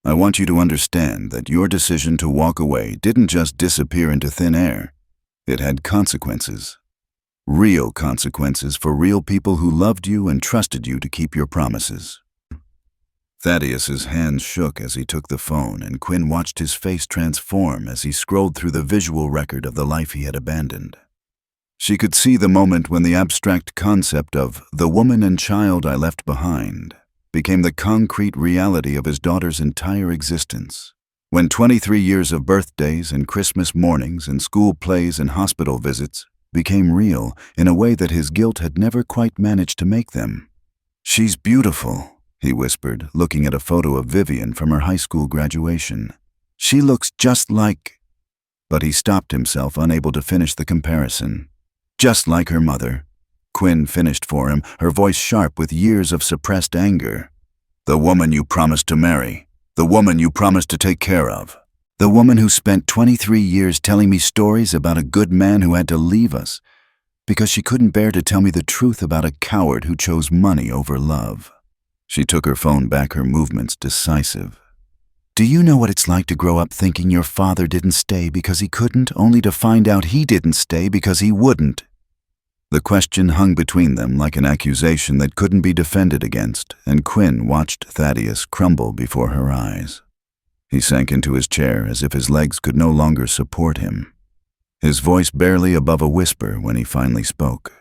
I want you to understand that your decision to walk away didn't just disappear into thin air. It had consequences. Real consequences for real people who loved you and trusted you to keep your promises." Thaddeus's hands shook as he took the phone, and Quinn watched his face transform as he scrolled through the visual record of the life he had abandoned. She could see the moment when the abstract concept of "the woman and child I left behind" became the concrete reality of his daughter's entire existence. When 23 years of birthdays and Christmas mornings and school plays and hospital visits became real in a way that his guilt had never quite managed to make them. "She's beautiful," he whispered, looking at a photo of Vivian from her high school graduation. "She looks just like..." but he stopped himself, unable to finish the comparison. Just like her mother, Quinn finished for him, her voice sharp with years of suppressed anger. The woman you promised to marry. The woman you promised to take care of. The woman who spent 23 years telling me stories about a good man who had to leave us because she couldn't bear to tell me the truth about a coward who chose money over love. She took her phone back, her movements decisive. Do you know what it's like to grow up thinking your father didn't stay because he couldn't, only to find out he didn't stay because he wouldn't? The question hung between them like an accusation that couldn't be defended against, and Quinn watched Thaddeus crumble before her eyes. He sank into his chair as if his legs could no longer support him, his voice barely above a whisper when he finally spoke.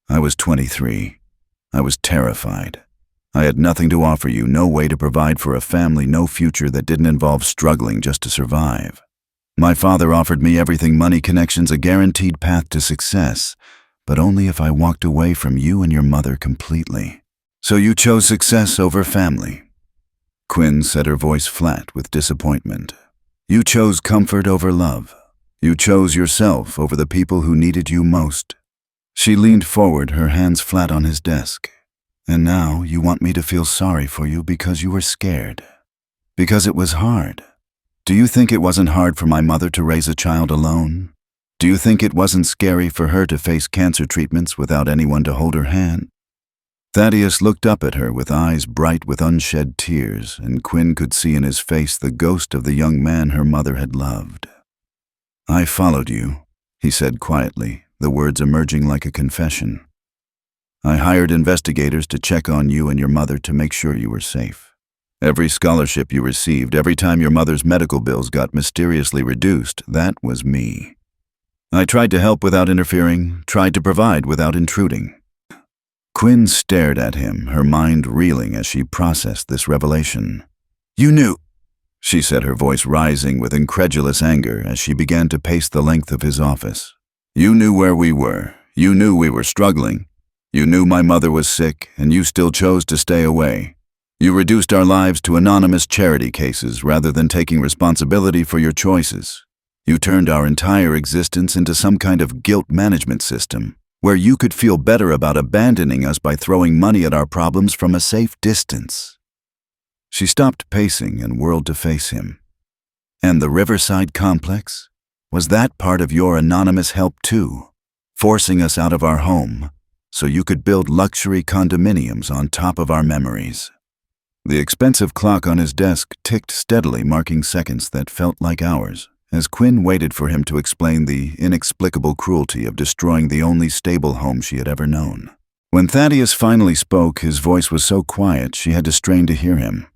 I was 23. I was terrified. I had nothing to offer you, no way to provide for a family, no future that didn't involve struggling just to survive. My father offered me everything: money, connections, a guaranteed path to success, but only if I walked away from you and your mother completely. So you chose success over family. Quinn said, her voice flat with disappointment. You chose comfort over love. You chose yourself over the people who needed you most. She leaned forward, her hands flat on his desk. And now you want me to feel sorry for you because you were scared. Because it was hard. Do you think it wasn't hard for my mother to raise a child alone? Do you think it wasn't scary for her to face cancer treatments without anyone to hold her hand? Thaddeus looked up at her with eyes bright with unshed tears, and Quinn could see in his face the ghost of the young man her mother had loved. I followed you, he said quietly, the words emerging like a confession. I hired investigators to check on you and your mother to make sure you were safe. Every scholarship you received, every time your mother's medical bills got mysteriously reduced, that was me. I tried to help without interfering, tried to provide without intruding. Quinn stared at him, her mind reeling as she processed this revelation. You knew, she said, her voice rising with incredulous anger as she began to pace the length of his office. You knew where we were. You knew we were struggling. You knew my mother was sick, and you still chose to stay away. You reduced our lives to anonymous charity cases rather than taking responsibility for your choices. You turned our entire existence into some kind of guilt management system, where you could feel better about abandoning us by throwing money at our problems from a safe distance. She stopped pacing and whirled to face him. And the Riverside complex? Was that part of your anonymous help too? Forcing us out of our home, so you could build luxury condominiums on top of our memories. The expensive clock on his desk ticked steadily, marking seconds that felt like hours, as Quinn waited for him to explain the inexplicable cruelty of destroying the only stable home she had ever known. When Thaddeus finally spoke, his voice was so quiet she had to strain to hear him.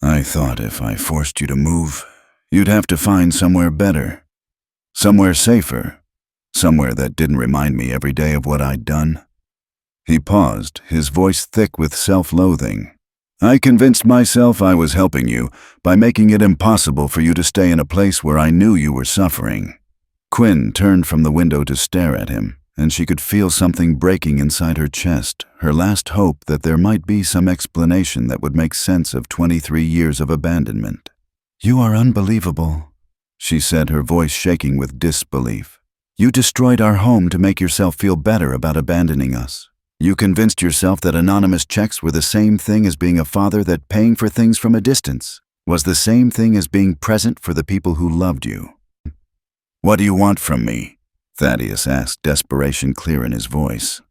I thought if I forced you to move, you'd have to find somewhere better, somewhere safer, somewhere that didn't remind me every day of what I'd done. He paused, his voice thick with self-loathing. I convinced myself I was helping you by making it impossible for you to stay in a place where I knew you were suffering. Quinn turned from the window to stare at him, and she could feel something breaking inside her chest, her last hope that there might be some explanation that would make sense of 23 years of abandonment. You are unbelievable, she said, her voice shaking with disbelief. You destroyed our home to make yourself feel better about abandoning us. You convinced yourself that anonymous checks were the same thing as being a father, that paying for things from a distance was the same thing as being present for the people who loved you. What do you want from me? Thaddeus asked, desperation clear in his voice.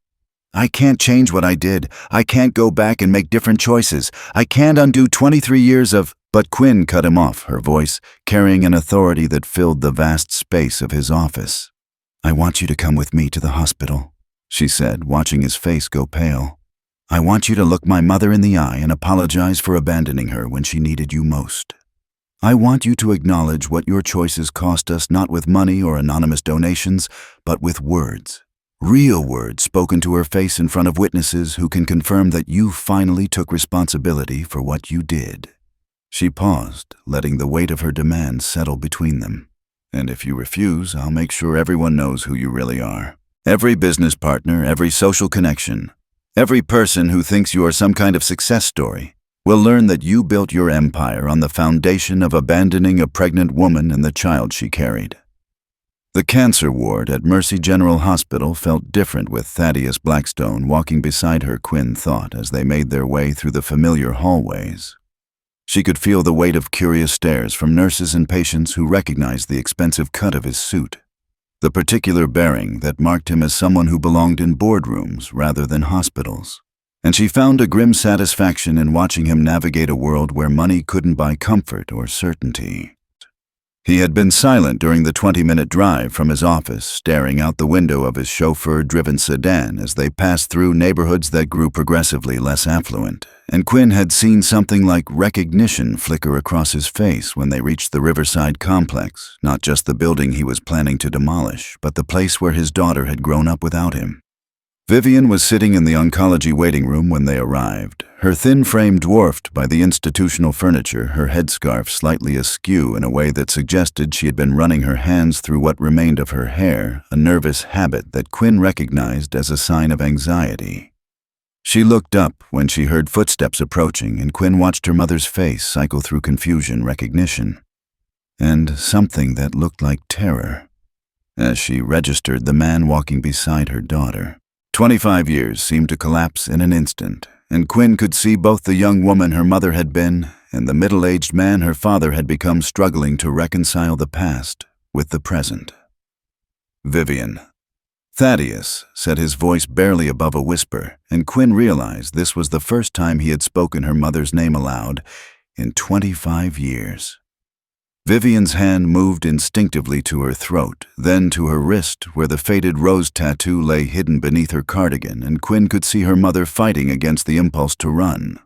I can't change what I did. I can't go back and make different choices. I can't undo 23 years of... But Quinn cut him off, her voice carrying an authority that filled the vast space of his office. I want you to come with me to the hospital, she said, watching his face go pale. I want you to look my mother in the eye and apologize for abandoning her when she needed you most. I want you to acknowledge what your choices cost us, not with money or anonymous donations, but with words. Real words spoken to her face in front of witnesses who can confirm that you finally took responsibility for what you did. She paused, letting the weight of her demand settle between them. And if you refuse, I'll make sure everyone knows who you really are. Every business partner, every social connection, every person who thinks you are some kind of success story will learn that you built your empire on the foundation of abandoning a pregnant woman and the child she carried. The cancer ward at Mercy General Hospital felt different with Thaddeus Blackstone walking beside her, Quinn thought, as they made their way through the familiar hallways. She could feel the weight of curious stares from nurses and patients who recognized the expensive cut of his suit, the particular bearing that marked him as someone who belonged in boardrooms rather than hospitals. And she found a grim satisfaction in watching him navigate a world where money couldn't buy comfort or certainty. He had been silent during the 20-minute drive from his office, staring out the window of his chauffeur-driven sedan as they passed through neighborhoods that grew progressively less affluent, and Quinn had seen something like recognition flicker across his face when they reached the Riverside complex, not just the building he was planning to demolish, but the place where his daughter had grown up without him. Vivian was sitting in the oncology waiting room when they arrived, her thin frame dwarfed by the institutional furniture, her headscarf slightly askew in a way that suggested she had been running her hands through what remained of her hair, a nervous habit that Quinn recognized as a sign of anxiety. She looked up when she heard footsteps approaching, and Quinn watched her mother's face cycle through confusion, recognition, and something that looked like terror, as she registered the man walking beside her daughter. 25 years seemed to collapse in an instant, and Quinn could see both the young woman her mother had been and the middle-aged man her father had become, struggling to reconcile the past with the present. "Vivian." Thaddeus said, his voice barely above a whisper, and Quinn realized this was the first time he had spoken her mother's name aloud in 25 years. Vivian's hand moved instinctively to her throat, then to her wrist where the faded rose tattoo lay hidden beneath her cardigan, and Quinn could see her mother fighting against the impulse to run.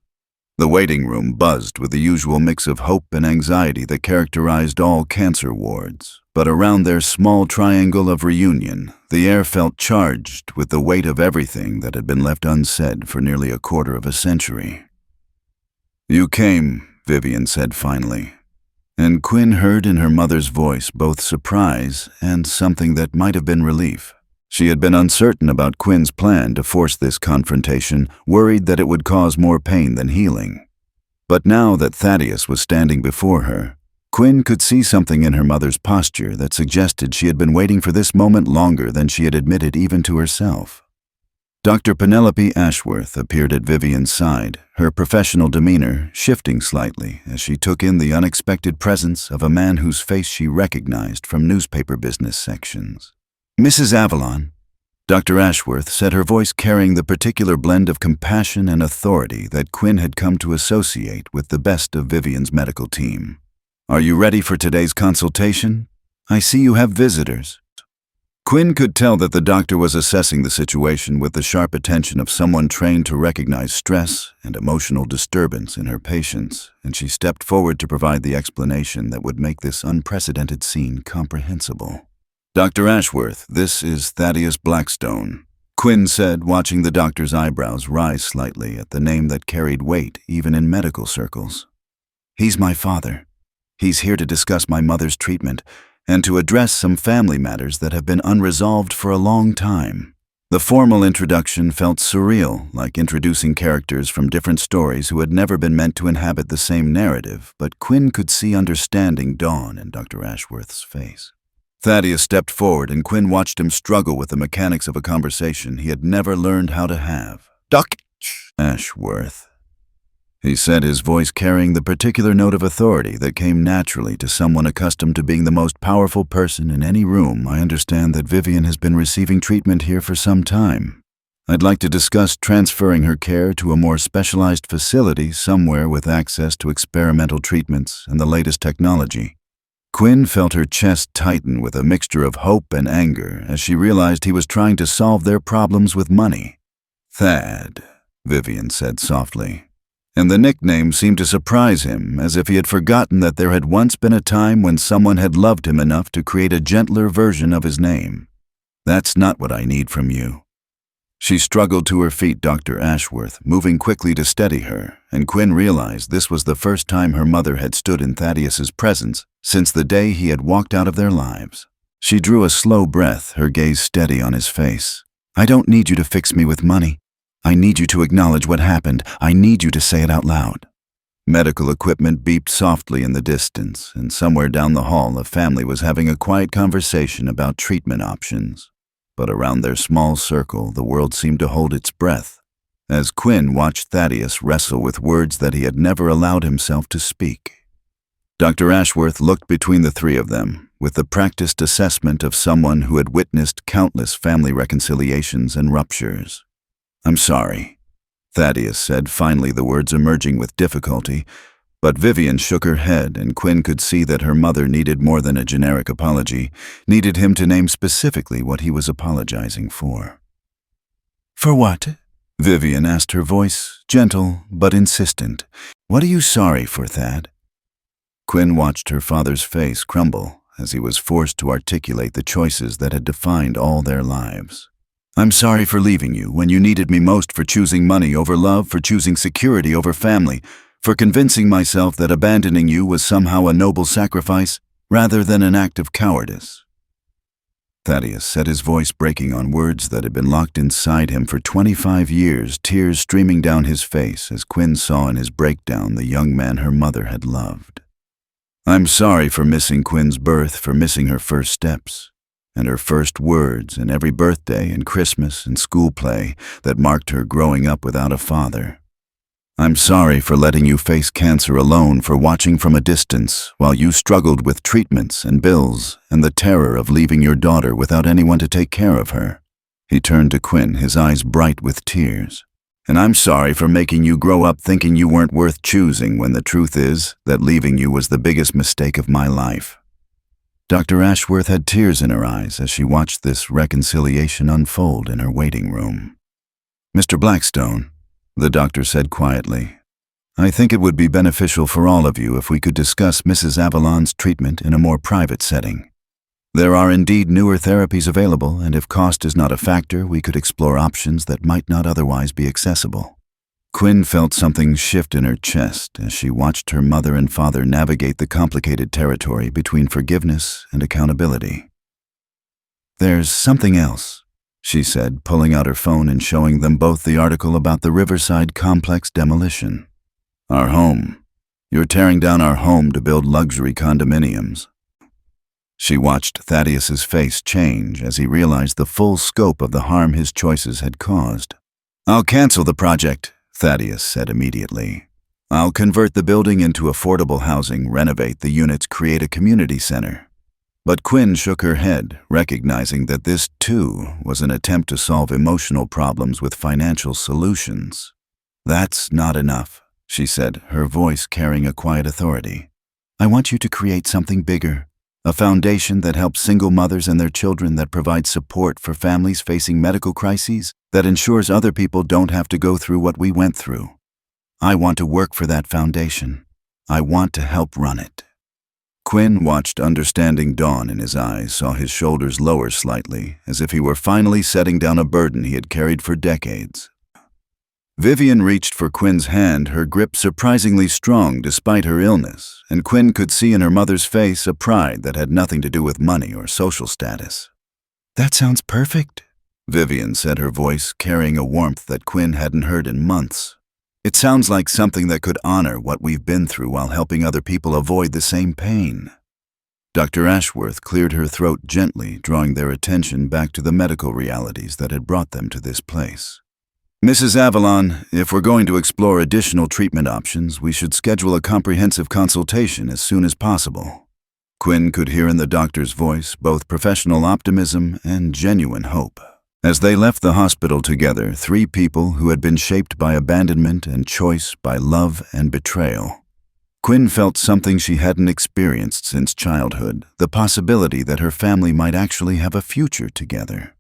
The waiting room buzzed with the usual mix of hope and anxiety that characterized all cancer wards, but around their small triangle of reunion, the air felt charged with the weight of everything that had been left unsaid for nearly a quarter of a century. "You came," Vivian said finally. And Quinn heard in her mother's voice both surprise and something that might have been relief. She had been uncertain about Quinn's plan to force this confrontation, worried that it would cause more pain than healing. But now that Thaddeus was standing before her, Quinn could see something in her mother's posture that suggested she had been waiting for this moment longer than she had admitted even to herself. Dr. Penelope Ashworth appeared at Vivian's side, her professional demeanor shifting slightly as she took in the unexpected presence of a man whose face she recognized from newspaper business sections. "Mrs. Avalon," Dr. Ashworth said, her voice carrying the particular blend of compassion and authority that Quinn had come to associate with the best of Vivian's medical team. "Are you ready for today's consultation? I see you have visitors." Quinn could tell that the doctor was assessing the situation with the sharp attention of someone trained to recognize stress and emotional disturbance in her patients, and she stepped forward to provide the explanation that would make this unprecedented scene comprehensible. "Dr. Ashworth, this is Thaddeus Blackstone," Quinn said, watching the doctor's eyebrows rise slightly at the name that carried weight even in medical circles. "He's my father. He's here to discuss my mother's treatment and to address some family matters that have been unresolved for a long time." The formal introduction felt surreal, like introducing characters from different stories who had never been meant to inhabit the same narrative, but Quinn could see understanding dawn in Dr. Ashworth's face. Thaddeus stepped forward, and Quinn watched him struggle with the mechanics of a conversation he had never learned how to have. "Doc Ashworth," he said, his voice carrying the particular note of authority that came naturally to someone accustomed to being the most powerful person in any room. "I understand that Vivian has been receiving treatment here for some time. I'd like to discuss transferring her care to a more specialized facility somewhere with access to experimental treatments and the latest technology." Quinn felt her chest tighten with a mixture of hope and anger as she realized he was trying to solve their problems with money. "Thad," Vivian said softly, and the nickname seemed to surprise him, as if he had forgotten that there had once been a time when someone had loved him enough to create a gentler version of his name. "That's not what I need from you." She struggled to her feet, Dr. Ashworth, moving quickly to steady her, and Quinn realized this was the first time her mother had stood in Thaddeus's presence since the day he had walked out of their lives. She drew a slow breath, her gaze steady on his face. "I don't need you to fix me with money. I need you to acknowledge what happened. I need you to say it out loud." Medical equipment beeped softly in the distance, and somewhere down the hall a family was having a quiet conversation about treatment options. But around their small circle, the world seemed to hold its breath, as Quinn watched Thaddeus wrestle with words that he had never allowed himself to speak. Dr. Ashworth looked between the three of them, with the practiced assessment of someone who had witnessed countless family reconciliations and ruptures. "I'm sorry," Thaddeus said, finally the words emerging with difficulty, but Vivian shook her head, and Quinn could see that her mother needed more than a generic apology, needed him to name specifically what he was apologizing for. "For what?" Vivian asked, her voice gentle but insistent. "What are you sorry for, Thad?" Quinn watched her father's face crumble as he was forced to articulate the choices that had defined all their lives. "I'm sorry for leaving you when you needed me most, for choosing money over love, for choosing security over family, for convincing myself that abandoning you was somehow a noble sacrifice rather than an act of cowardice." Thaddeus said, his voice breaking on words that had been locked inside him for 25 years, tears streaming down his face as Quinn saw in his breakdown the young man her mother had loved. "I'm sorry for missing Quinn's birth, for missing her first steps, and her first words, and every birthday and Christmas and school play that marked her growing up without a father. I'm sorry for letting you face cancer alone, for watching from a distance while you struggled with treatments and bills and the terror of leaving your daughter without anyone to take care of her." He turned to Quinn, his eyes bright with tears. "And I'm sorry for making you grow up thinking you weren't worth choosing, when the truth is that leaving you was the biggest mistake of my life." Dr. Ashworth had tears in her eyes as she watched this reconciliation unfold in her waiting room. "Mr. Blackstone," the doctor said quietly, "I think it would be beneficial for all of you if we could discuss Mrs. Avalon's treatment in a more private setting. There are indeed newer therapies available, and if cost is not a factor, we could explore options that might not otherwise be accessible." Quinn felt something shift in her chest as she watched her mother and father navigate the complicated territory between forgiveness and accountability. "There's something else," she said, pulling out her phone and showing them both the article about the Riverside complex demolition. "Our home. You're tearing down our home to build luxury condominiums." She watched Thaddeus's face change as he realized the full scope of the harm his choices had caused. "I'll cancel the project," Thaddeus said immediately. "I'll convert the building into affordable housing, renovate the units, create a community center." But Quinn shook her head, recognizing that this, too, was an attempt to solve emotional problems with financial solutions. "That's not enough," she said, her voice carrying a quiet authority. "I want you to create something bigger. A foundation that helps single mothers and their children, that provides support for families facing medical crises, that ensures other people don't have to go through what we went through. I want to work for that foundation. I want to help run it." Quinn watched understanding dawn in his eyes, saw his shoulders lower slightly, as if he were finally setting down a burden he had carried for decades. Vivian reached for Quinn's hand, her grip surprisingly strong despite her illness, and Quinn could see in her mother's face a pride that had nothing to do with money or social status. "That sounds perfect," Vivian said, her voice carrying a warmth that Quinn hadn't heard in months. "It sounds like something that could honor what we've been through while helping other people avoid the same pain." Dr. Ashworth cleared her throat gently, drawing their attention back to the medical realities that had brought them to this place. "Mrs. Avalon, if we're going to explore additional treatment options, we should schedule a comprehensive consultation as soon as possible." Quinn could hear in the doctor's voice both professional optimism and genuine hope. As they left the hospital together, three people who had been shaped by abandonment and choice, by love and betrayal. Quinn felt something she hadn't experienced since childhood, the possibility that her family might actually have a future together.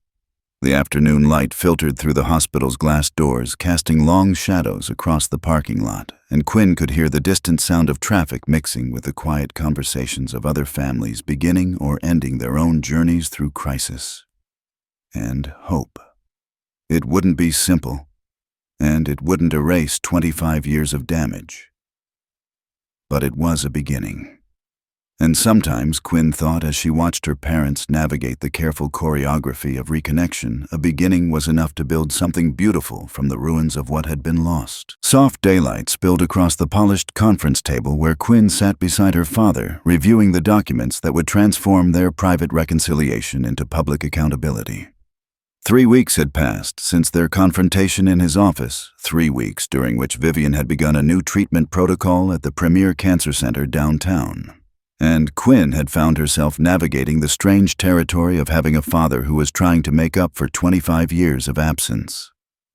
The afternoon light filtered through the hospital's glass doors, casting long shadows across the parking lot, and Quinn could hear the distant sound of traffic mixing with the quiet conversations of other families beginning or ending their own journeys through crisis. And hope. It wouldn't be simple, and it wouldn't erase 25 years of damage. But it was a beginning. And sometimes, Quinn thought as she watched her parents navigate the careful choreography of reconnection, a beginning was enough to build something beautiful from the ruins of what had been lost. Soft daylight spilled across the polished conference table where Quinn sat beside her father, reviewing the documents that would transform their private reconciliation into public accountability. 3 weeks had passed since their confrontation in his office, 3 weeks during which Vivian had begun a new treatment protocol at the premier cancer center downtown. And Quinn had found herself navigating the strange territory of having a father who was trying to make up for 25 years of absence.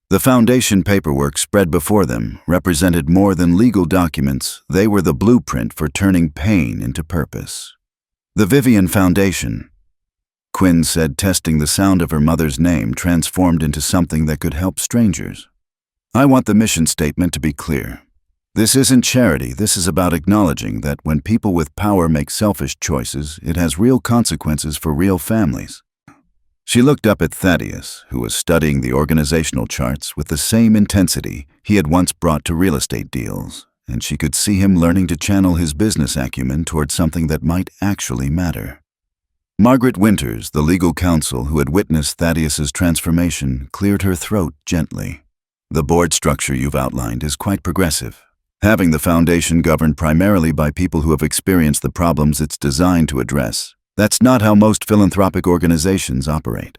The foundation paperwork spread before them represented more than legal documents. They were the blueprint for turning pain into purpose. The Vivian Foundation, Quinn said, testing the sound of her mother's name, transformed into something that could help strangers. I want the mission statement to be clear. This isn't charity, this is about acknowledging that when people with power make selfish choices, it has real consequences for real families. She looked up at Thaddeus, who was studying the organizational charts with the same intensity he had once brought to real estate deals, and she could see him learning to channel his business acumen toward something that might actually matter. Margaret Winters, the legal counsel who had witnessed Thaddeus's transformation, cleared her throat gently. The board structure you've outlined is quite progressive. Having the foundation governed primarily by people who have experienced the problems it's designed to address, that's not how most philanthropic organizations operate.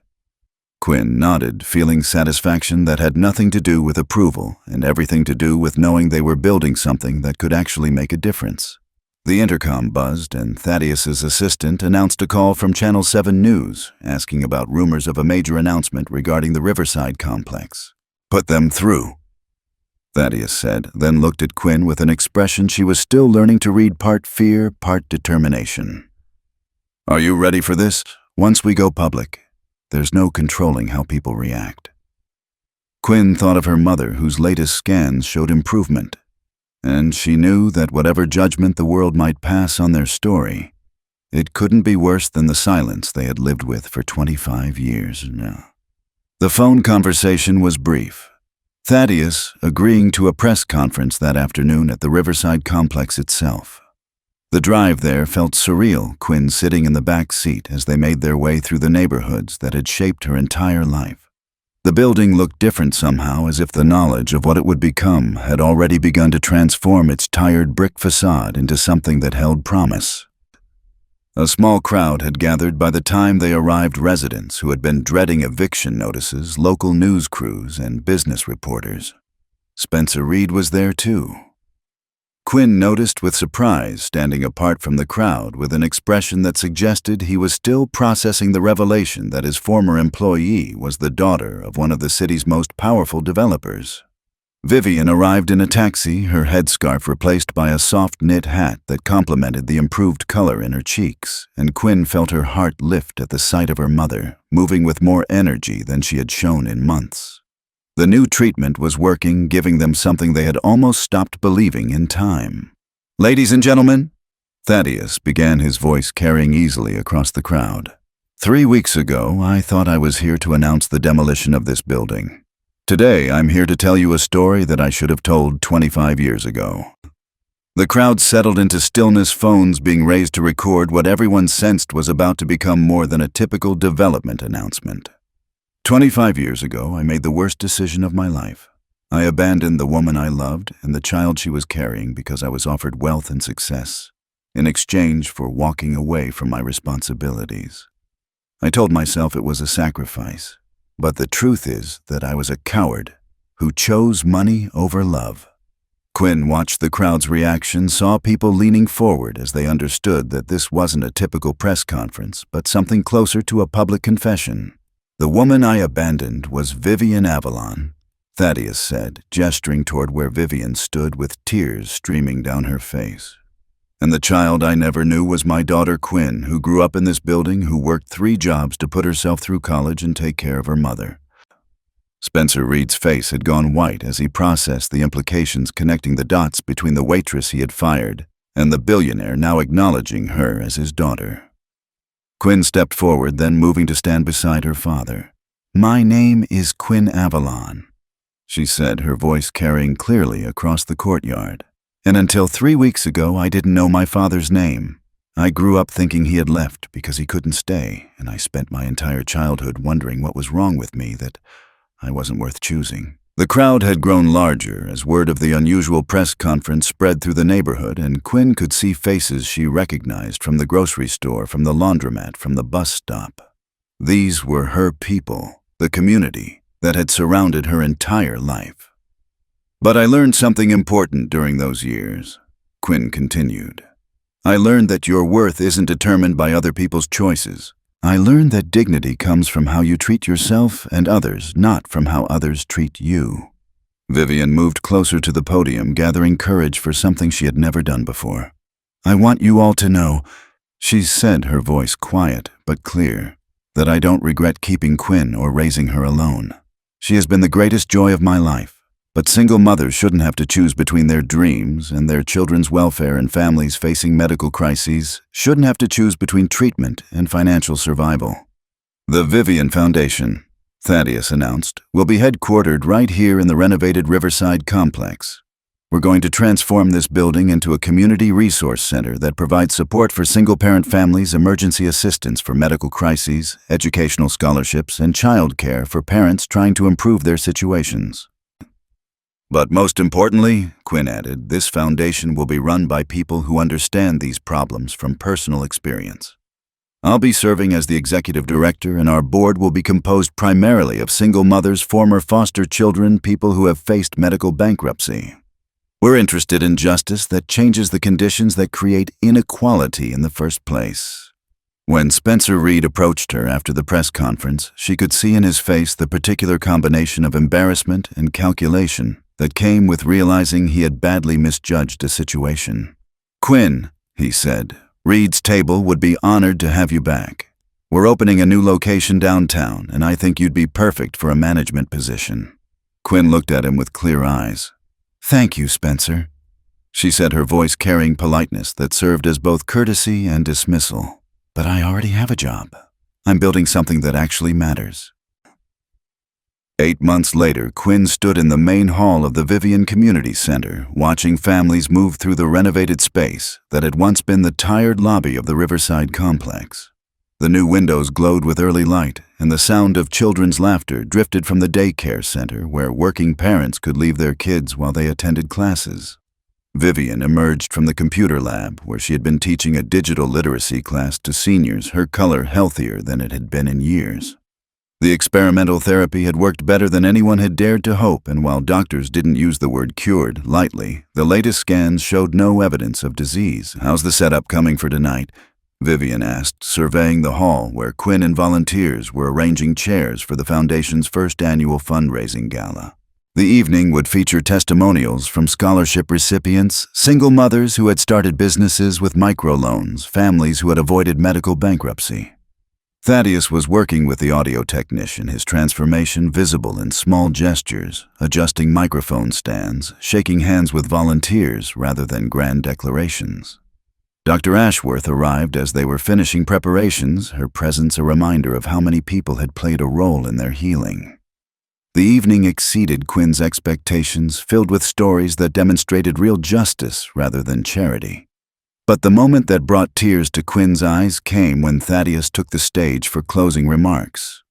Quinn nodded, feeling satisfaction that had nothing to do with approval and everything to do with knowing they were building something that could actually make a difference. The intercom buzzed, and Thaddeus's assistant announced a call from Channel 7 News, asking about rumors of a major announcement regarding the Riverside complex. Put them through, Thaddeus said, then looked at Quinn with an expression she was still learning to read, part fear, part determination. Are you ready for this? Once we go public, there's no controlling how people react. Quinn thought of her mother, whose latest scans showed improvement, and she knew that whatever judgment the world might pass on their story, it couldn't be worse than the silence they had lived with for 25 years now. The phone conversation was brief. Thaddeus agreeing to a press conference that afternoon at the Riverside complex itself. The drive there felt surreal, Quinn sitting in the back seat as they made their way through the neighborhoods that had shaped her entire life. The building looked different somehow, as if the knowledge of what it would become had already begun to transform its tired brick facade into something that held promise. A small crowd had gathered by the time they arrived, residents who had been dreading eviction notices, local news crews, and business reporters. Spencer Reed was there too. Quinn noticed with surprise, standing apart from the crowd with an expression that suggested he was still processing the revelation that his former employee was the daughter of one of the city's most powerful developers. Vivian arrived in a taxi, her headscarf replaced by a soft knit hat that complemented the improved color in her cheeks, and Quinn felt her heart lift at the sight of her mother, moving with more energy than she had shown in months. The new treatment was working, giving them something they had almost stopped believing in time. Ladies and gentlemen, Thaddeus began, his voice carrying easily across the crowd. 3 weeks ago, I thought I was here to announce the demolition of this building. Today, I'm here to tell you a story that I should have told 25 years ago. The crowd settled into stillness, phones being raised to record what everyone sensed was about to become more than a typical development announcement. 25 years ago, I made the worst decision of my life. I abandoned the woman I loved and the child she was carrying because I was offered wealth and success, in exchange for walking away from my responsibilities. I told myself it was a sacrifice. But the truth is that I was a coward who chose money over love. Quinn watched the crowd's reaction, saw people leaning forward as they understood that this wasn't a typical press conference, but something closer to a public confession. The woman I abandoned was Vivian Avalon, Thaddeus said, gesturing toward where Vivian stood with tears streaming down her face. And the child I never knew was my daughter Quinn, who grew up in this building, who worked 3 jobs to put herself through college and take care of her mother. Spencer Reed's face had gone white as he processed the implications, connecting the dots between the waitress he had fired and the billionaire now acknowledging her as his daughter. Quinn stepped forward, then moving to stand beside her father. My name is Quinn Avalon, she said, her voice carrying clearly across the courtyard. And until 3 weeks ago, I didn't know my father's name. I grew up thinking he had left because he couldn't stay, and I spent my entire childhood wondering what was wrong with me, that I wasn't worth choosing. The crowd had grown larger as word of the unusual press conference spread through the neighborhood, and Quinn could see faces she recognized from the grocery store, from the laundromat, from the bus stop. These were her people, the community that had surrounded her entire life. But I learned something important during those years, Quinn continued. I learned that your worth isn't determined by other people's choices. I learned that dignity comes from how you treat yourself and others, not from how others treat you. Vivian moved closer to the podium, gathering courage for something she had never done before. I want you all to know, she said, her voice quiet but clear, that I don't regret keeping Quinn or raising her alone. She has been the greatest joy of my life. But single mothers shouldn't have to choose between their dreams and their children's welfare, and families facing medical crises shouldn't have to choose between treatment and financial survival. The Vivian Foundation, Thaddeus announced, will be headquartered right here in the renovated Riverside complex. We're going to transform this building into a community resource center that provides support for single-parent families, emergency assistance for medical crises, educational scholarships, and child care for parents trying to improve their situations. But most importantly, Quinn added, this foundation will be run by people who understand these problems from personal experience. I'll be serving as the executive director, and our board will be composed primarily of single mothers, former foster children, people who have faced medical bankruptcy. We're interested in justice that changes the conditions that create inequality in the first place. When Spencer Reed approached her after the press conference, she could see in his face the particular combination of embarrassment and calculation that came with realizing he had badly misjudged a situation. Quinn, he said, Reed's table would be honored to have you back. We're opening a new location downtown, and I think you'd be perfect for a management position. Quinn looked at him with clear eyes. Thank you, Spencer, she said, her voice carrying politeness that served as both courtesy and dismissal. But I already have a job. I'm building something that actually matters. 8 months later, Quinn stood in the main hall of the Vivian Community Center, watching families move through the renovated space that had once been the tired lobby of the Riverside complex. The new windows glowed with early light, and the sound of children's laughter drifted from the daycare center where working parents could leave their kids while they attended classes. Vivian emerged from the computer lab, where she had been teaching a digital literacy class to seniors, her color healthier than it had been in years. The experimental therapy had worked better than anyone had dared to hope, and while doctors didn't use the word cured lightly, the latest scans showed no evidence of disease. How's the setup coming for tonight? Vivian asked, surveying the hall where Quinn and volunteers were arranging chairs for the foundation's first annual fundraising gala. The evening would feature testimonials from scholarship recipients, single mothers who had started businesses with microloans, families who had avoided medical bankruptcy. Thaddeus was working with the audio technician, his transformation visible in small gestures, adjusting microphone stands, shaking hands with volunteers rather than grand declarations. Dr. Ashworth arrived as they were finishing preparations, her presence a reminder of how many people had played a role in their healing. The evening exceeded Quinn's expectations, filled with stories that demonstrated real justice rather than charity. But the moment that brought tears to Quinn's eyes came when Thaddeus took the stage for closing remarks.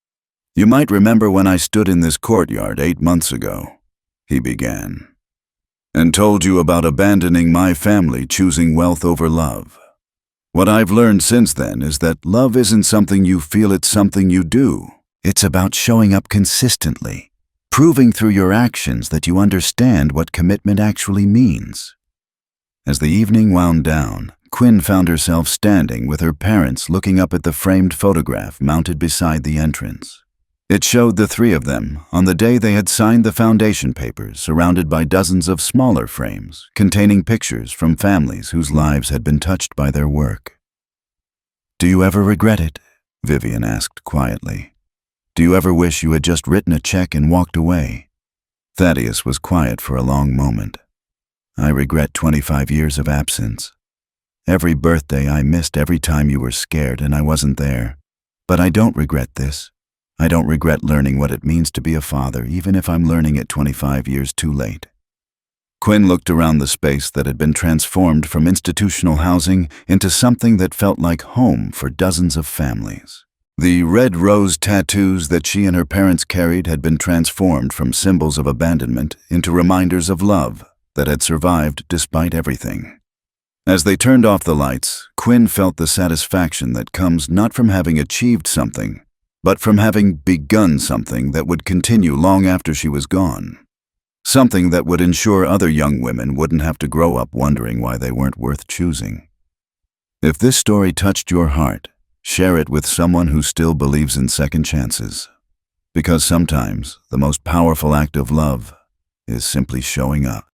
You might remember when I stood in this courtyard 8 months ago, he began, and told you about abandoning my family, choosing wealth over love. What I've learned since then is that love isn't something you feel, it's something you do. It's about showing up consistently, proving through your actions that you understand what commitment actually means. As the evening wound down, Quinn found herself standing with her parents looking up at the framed photograph mounted beside the entrance. It showed the three of them on the day they had signed the foundation papers, surrounded by dozens of smaller frames containing pictures from families whose lives had been touched by their work. Do you ever regret it? Vivian asked quietly. Do you ever wish you had just written a check and walked away? Thaddeus was quiet for a long moment. I regret 25 years of absence. Every birthday I missed, every time you were scared and I wasn't there. But I don't regret this. I don't regret learning what it means to be a father, even if I'm learning it 25 years too late. Quinn looked around the space that had been transformed from institutional housing into something that felt like home for dozens of families. The red rose tattoos that she and her parents carried had been transformed from symbols of abandonment into reminders of love that had survived despite everything. As they turned off the lights, Quinn felt the satisfaction that comes not from having achieved something, but from having begun something that would continue long after she was gone. Something that would ensure other young women wouldn't have to grow up wondering why they weren't worth choosing. If this story touched your heart, share it with someone who still believes in second chances. Because sometimes the most powerful act of love is simply showing up.